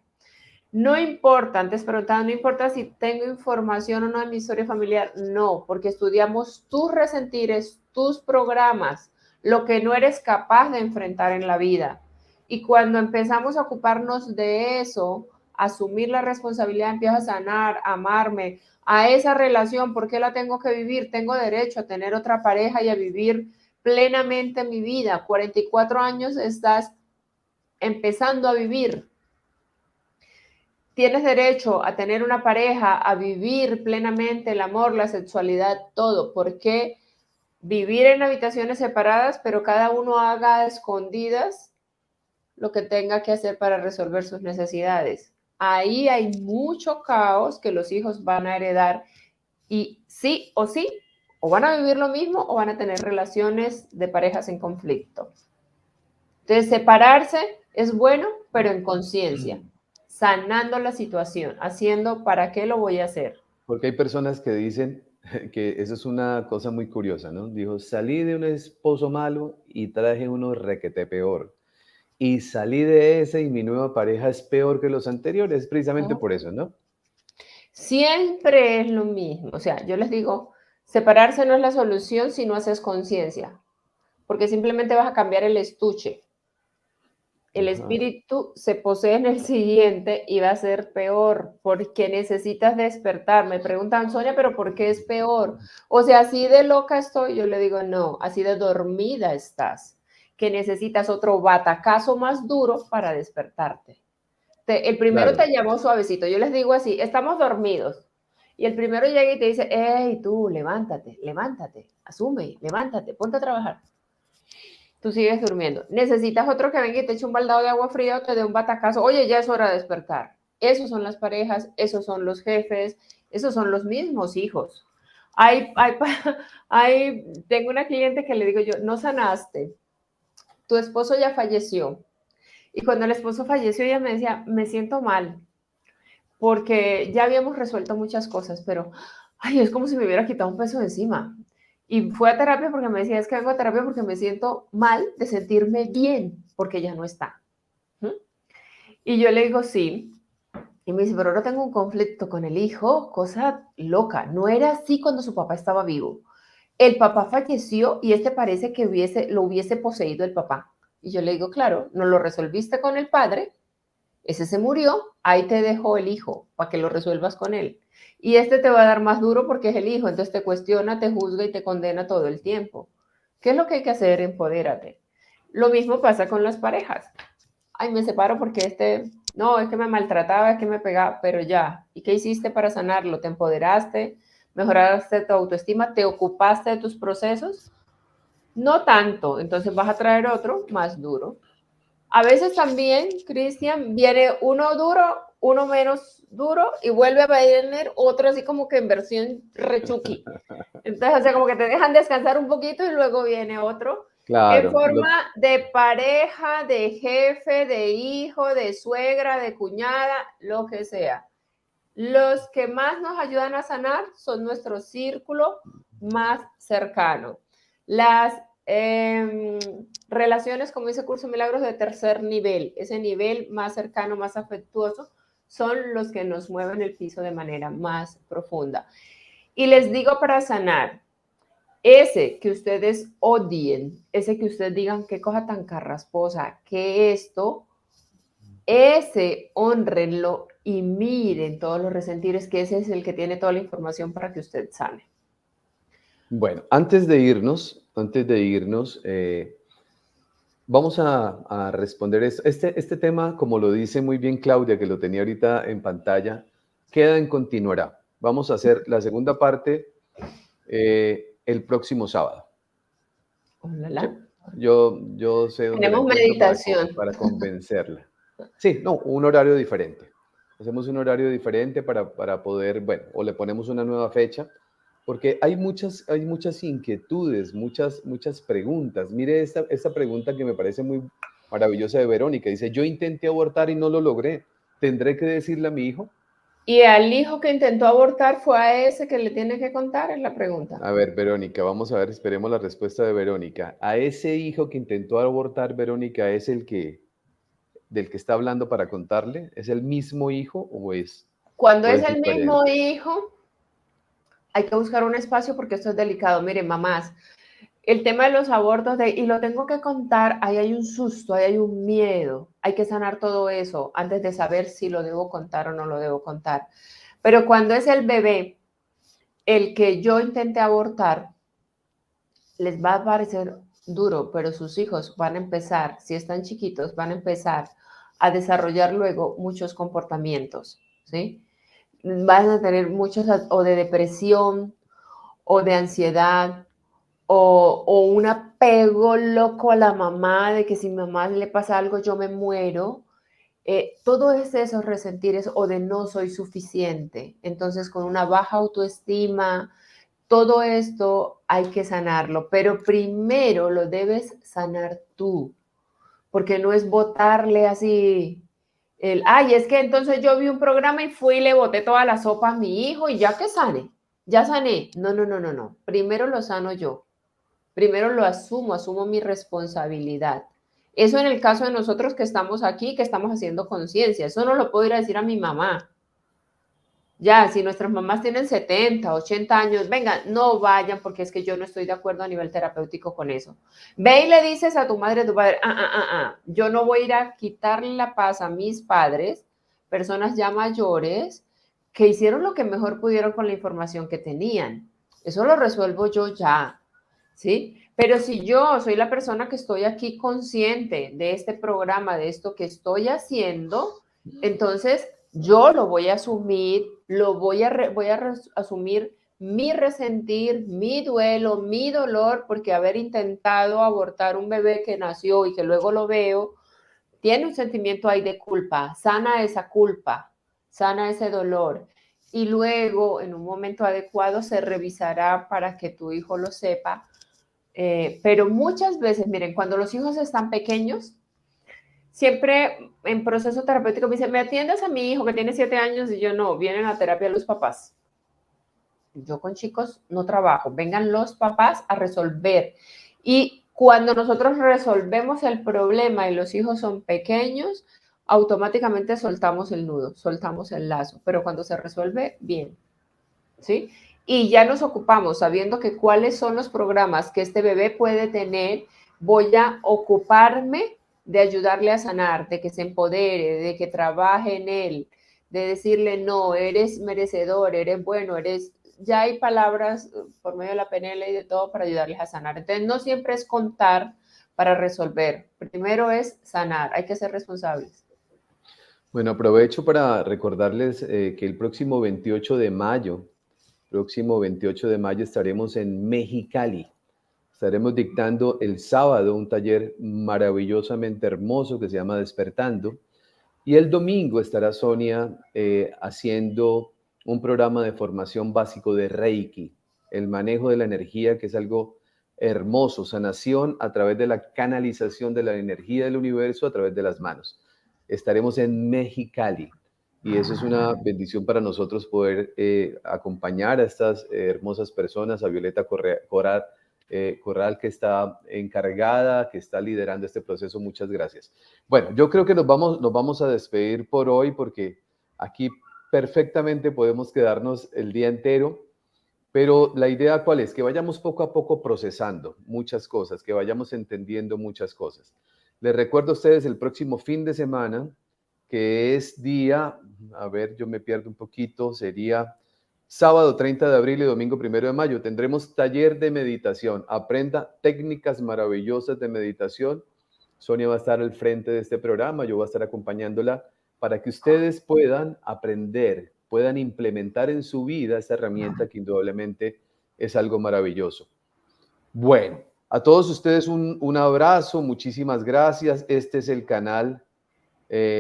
No importa, antes preguntaba, no importa si tengo información o no de mi historia familiar, no, porque estudiamos tus resentires, tus programas, lo que no eres capaz de enfrentar en la vida. Y cuando empezamos a ocuparnos de eso, asumir la responsabilidad, empiezo a sanar, a amarme, a esa relación, ¿por qué la tengo que vivir? Tengo derecho a tener otra pareja y a vivir plenamente mi vida. 44 años estás empezando a vivir. Tienes derecho a tener una pareja, a vivir plenamente el amor, la sexualidad, todo. ¿Por qué vivir en habitaciones separadas, pero cada uno haga a escondidas lo que tenga que hacer para resolver sus necesidades? Ahí hay mucho caos que los hijos van a heredar y sí, o van a vivir lo mismo o van a tener relaciones de parejas en conflicto. Entonces, separarse es bueno, pero en conciencia, sanando la situación, haciendo para qué lo voy a hacer. Porque hay personas que dicen que eso es una cosa muy curiosa, ¿no? Dijo, salí de un esposo malo y traje uno requete peor. Y salí de ese y mi nueva pareja es peor que los anteriores, precisamente por eso, ¿no? Siempre es lo mismo. O sea, yo les digo, separarse no es la solución si no haces conciencia, porque simplemente vas a cambiar el estuche. El Ajá. espíritu se posee en el siguiente y va a ser peor porque necesitas despertar. Me preguntan, Sonia, ¿pero por qué es peor? O sea, así de loca estoy, yo le digo, no, así de dormida estás, que necesitas otro batacazo más duro para despertarte. El primero Claro, te llamó suavecito, yo les digo así, estamos dormidos. Y el primero llega y te dice, hey, tú, levántate, levántate, asume, levántate, ponte a trabajar. Tú sigues durmiendo. Necesitas otro que venga y te eche un baldado de agua fría o te dé un batacazo. Oye, ya es hora de despertar. Esos son las parejas, esos son los jefes, esos son los mismos hijos. Tengo una cliente que le digo yo, no sanaste, tu esposo ya falleció. Y cuando el esposo falleció, ella me decía, me siento mal, porque ya habíamos resuelto muchas cosas, pero ay, es como si me hubiera quitado un peso de encima. Y fue a terapia porque me decía, es que vengo a terapia porque me siento mal de sentirme bien, porque ya no está. ¿Mm? Y yo le digo, sí. Y me dice, pero ahora tengo un conflicto con el hijo, cosa loca. No era así cuando su papá estaba vivo. El papá falleció y este parece que lo hubiese poseído el papá. Y yo le digo, claro, no lo resolviste con el padre, ese se murió, ahí te dejó el hijo para que lo resuelvas con él. Y este te va a dar más duro porque es el hijo, entonces te cuestiona, te juzga y te condena todo el tiempo. ¿Qué es lo que hay que hacer? Empodérate. Lo mismo pasa con las parejas. Ay, me separo porque no, es que me maltrataba, es que me pegaba, pero ya. ¿Y qué hiciste para sanarlo? ¿Te empoderaste? ¿Mejoraste tu autoestima? ¿Te ocupaste de tus procesos? No tanto, entonces vas a traer otro más duro. A veces también, Cristian, viene uno duro, uno menos duro y vuelve a venir otro así como que en versión rechuqui. Entonces, o sea, como que te dejan descansar un poquito y luego viene otro en claro. forma de pareja, de jefe, de hijo, de suegra, de cuñada, lo que sea. Los que más nos ayudan a sanar son nuestro círculo más cercano. Las relaciones, como dice Curso Milagros, de tercer nivel, ese nivel más cercano, más afectuoso, son los que nos mueven el piso de manera más profunda. Y les digo para sanar, ese que ustedes odien, ese que ustedes digan qué cosa tan carrasposa, que esto, ese honrenlo y miren todos los resentires, que ese es el que tiene toda la información para que usted sane. Bueno, antes de irnos, vamos a responder esto. Este tema, como lo dice muy bien Claudia, que lo tenía ahorita en pantalla, queda en continuará. Vamos a hacer la segunda parte el próximo sábado. ¿Sí? Hola. Yo sé dónde la Tenemos encuentro meditación. para convencerla. Sí, no, un horario diferente. Hacemos un horario diferente para poder, bueno, o le ponemos una nueva fecha, porque hay muchas inquietudes, muchas preguntas. Mire esta pregunta que me parece muy maravillosa de Verónica. Dice, yo intenté abortar y no lo logré. ¿Tendré que decirle a mi hijo? Y al hijo que intentó abortar fue a ese que le tiene que contar, es la pregunta. A ver, Verónica, vamos a ver, esperemos la respuesta de Verónica. ¿A ese hijo que intentó abortar, Verónica, es del que está hablando para contarle? ¿Es el mismo hijo Cuando o es es el mismo diferente? hijo, hay que buscar un espacio porque esto es delicado. Miren, mamás, el tema de los abortos, y lo tengo que contar, ahí hay un susto, ahí hay un miedo, hay que sanar todo eso antes de saber si lo debo contar o no lo debo contar. Pero cuando es el bebé, el que yo intenté abortar, les va a parecer duro, pero sus hijos van a empezar, si están chiquitos, van a empezar a desarrollar luego muchos comportamientos, ¿sí? Van a tener muchos o de depresión o de ansiedad o un apego loco a la mamá, de que si mi mamá le pasa algo yo me muero. Todo es esos resentires o de no soy suficiente. Entonces, con una baja autoestima, todo esto hay que sanarlo, pero primero lo debes sanar tú, porque no es botarle así ay, es que entonces yo vi un programa y fui y le boté toda la sopa a mi hijo y ya que sane, ya sané. No, no, no, no, no. Primero lo sano yo. Primero lo asumo, asumo mi responsabilidad. Eso en el caso de nosotros que estamos aquí, que estamos haciendo conciencia. Eso no lo puedo ir a decir a mi mamá. Ya, si nuestras mamás tienen 70, 80 años, venga, no vayan porque es que yo no estoy de acuerdo a nivel terapéutico con eso. Ve y le dices a tu madre, a tu padre, yo no voy a ir a quitarle la paz a mis padres, personas ya mayores, que hicieron lo que mejor pudieron con la información que tenían. Eso lo resuelvo yo ya, ¿sí? Pero si yo soy la persona que estoy aquí consciente de este programa, de esto que estoy haciendo, entonces yo lo voy a asumir, asumir mi resentir, mi duelo, mi dolor, porque haber intentado abortar un bebé que nació y que luego lo veo, tiene un sentimiento ahí de culpa, sana esa culpa, sana ese dolor. Y luego, en un momento adecuado, se revisará para que tu hijo lo sepa. Pero muchas veces, miren, cuando los hijos están pequeños, siempre en proceso terapéutico me dicen, ¿me atiendes a mi hijo que tiene 7 años? Y yo no, vienen a terapia los papás. Yo con chicos no trabajo, vengan los papás a resolver. Y cuando nosotros resolvemos el problema y los hijos son pequeños, automáticamente soltamos el nudo, soltamos el lazo, pero cuando se resuelve, bien, ¿sí? Y ya nos ocupamos, sabiendo que cuáles son los programas que este bebé puede tener, voy a ocuparme de ayudarle a sanar, de que se empodere, de que trabaje en él, de decirle, no, eres merecedor, eres bueno, eres... Ya hay palabras por medio de la PNL y de todo para ayudarles a sanar. Entonces, no siempre es contar para resolver. Primero es sanar, hay que ser responsables. Bueno, aprovecho para recordarles que el próximo 28 de mayo estaremos en Mexicali. Estaremos dictando el sábado un taller maravillosamente hermoso que se llama Despertando. Y el domingo estará Sonia haciendo un programa de formación básico de Reiki, el manejo de la energía, que es algo hermoso, sanación a través de la canalización de la energía del universo a través de las manos. Estaremos en Mexicali y eso es una bendición para nosotros poder acompañar a estas hermosas personas, a Violeta Corral, que está encargada, que está liderando este proceso. Muchas gracias. Bueno, yo creo que nos vamos a despedir por hoy porque aquí perfectamente podemos quedarnos el día entero, pero la idea cuál es, que vayamos poco a poco procesando muchas cosas, que vayamos entendiendo muchas cosas. Les recuerdo a ustedes el próximo fin de semana, que es día, a ver, yo me pierdo un poquito, sería sábado 30 de abril y domingo 1 de mayo. Tendremos taller de meditación. Aprenda técnicas maravillosas de meditación. Sonia va a estar al frente de este programa, yo voy a estar acompañándola para que ustedes puedan aprender, puedan implementar en su vida esta herramienta que indudablemente es algo maravilloso. Bueno, a todos ustedes un abrazo, muchísimas gracias. Este es el canal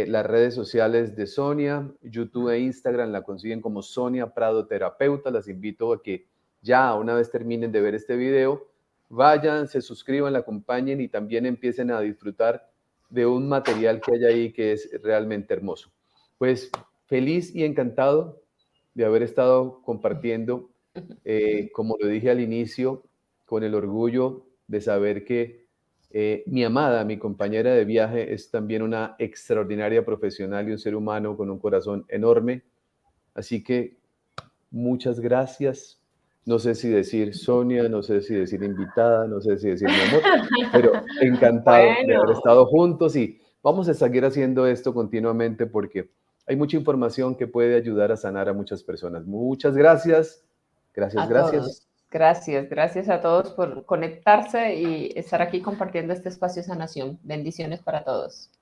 las redes sociales de Sonia, YouTube e Instagram la consiguen como Sonia Prado Terapeuta. Las invito a que ya una vez terminen de ver este video, vayan, se suscriban, la acompañen y también empiecen a disfrutar de un material que hay ahí que es realmente hermoso. Pues feliz y encantado de haber estado compartiendo, como lo dije al inicio, con el orgullo de saber que mi amada, mi compañera de viaje, es también una extraordinaria profesional y un ser humano con un corazón enorme. Así que muchas gracias. No sé si decir Sonia, no sé si decir invitada, no sé si decir mi amor, pero encantado de haber Bueno, estado juntos y vamos a seguir haciendo esto continuamente porque hay mucha información que puede ayudar a sanar a muchas personas. Muchas gracias. Gracias, a gracias. todos. Gracias, gracias a todos por conectarse y estar aquí compartiendo este espacio de sanación. Bendiciones para todos.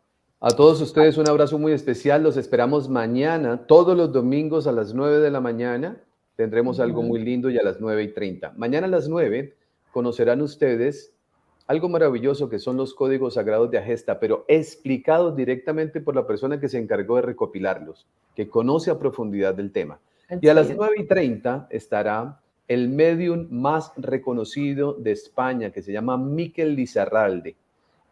A todos ustedes un abrazo muy especial. Los esperamos mañana, todos los domingos a las 9 de la mañana. Tendremos algo muy lindo y a las 9:30. Mañana a las 9 conocerán ustedes algo maravilloso que son los códigos sagrados de Agesta, pero explicados directamente por la persona que se encargó de recopilarlos, que conoce a profundidad del tema. Y a las Excelente. 9:30 estará el medium más reconocido de España, que se llama Miquel Lizarralde.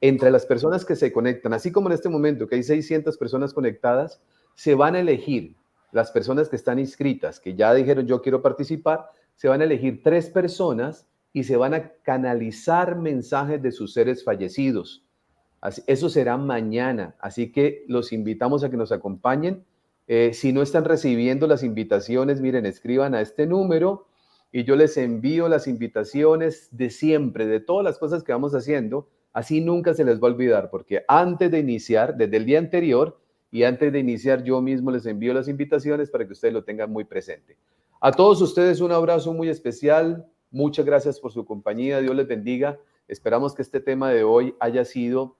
Entre las personas que se conectan, así como en este momento que hay 600 personas conectadas, se van a elegir las personas que están inscritas, que ya dijeron yo quiero participar, se van a elegir 3 personas y se van a canalizar mensajes de sus seres fallecidos. Eso será mañana, así que los invitamos a que nos acompañen. Si no están recibiendo las invitaciones, miren, escriban a este número y yo les envío las invitaciones de siempre, de todas las cosas que vamos haciendo. Así nunca se les va a olvidar, porque antes de iniciar, desde el día anterior y antes de iniciar, yo mismo les envío las invitaciones para que ustedes lo tengan muy presente. A todos ustedes un abrazo muy especial. Muchas gracias por su compañía. Dios les bendiga. Esperamos que este tema de hoy haya sido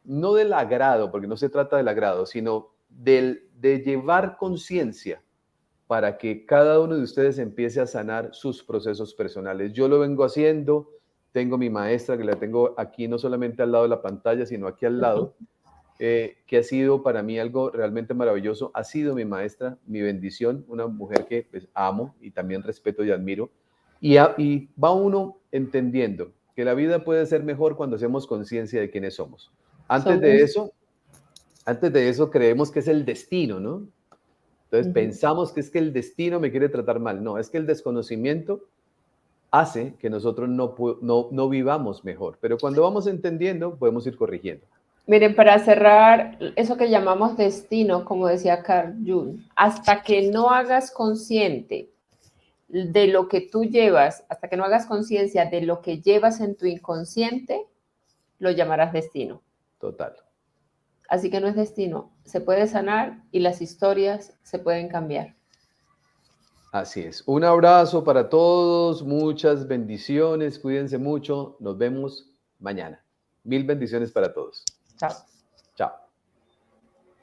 no del agrado, porque no se trata del agrado, sino de llevar conciencia para que cada uno de ustedes empiece a sanar sus procesos personales. Yo lo vengo haciendo, tengo mi maestra que la tengo aquí no solamente al lado de la pantalla, sino aquí al lado, que ha sido para mí algo realmente maravilloso. Ha sido mi maestra, mi bendición, una mujer que pues, amo y también respeto y admiro. Y va uno entendiendo que la vida puede ser mejor cuando hacemos conciencia de quiénes somos. Antes de Somos. eso, antes de eso creemos que es el destino, ¿no? Entonces pensamos que es que el destino me quiere tratar mal. No, es que el desconocimiento hace que nosotros no vivamos mejor. Pero cuando vamos entendiendo, podemos ir corrigiendo. Miren, para cerrar, eso que llamamos destino, como decía Carl Jung, hasta que no hagas consciente de lo que tú llevas, hasta que no hagas conciencia de lo que llevas en tu inconsciente, lo llamarás destino. Total. Así que no es destino, se puede sanar y las historias se pueden cambiar. Así es. Un abrazo para todos, muchas bendiciones, cuídense mucho, nos vemos mañana. Mil bendiciones para todos. Chao. Chao.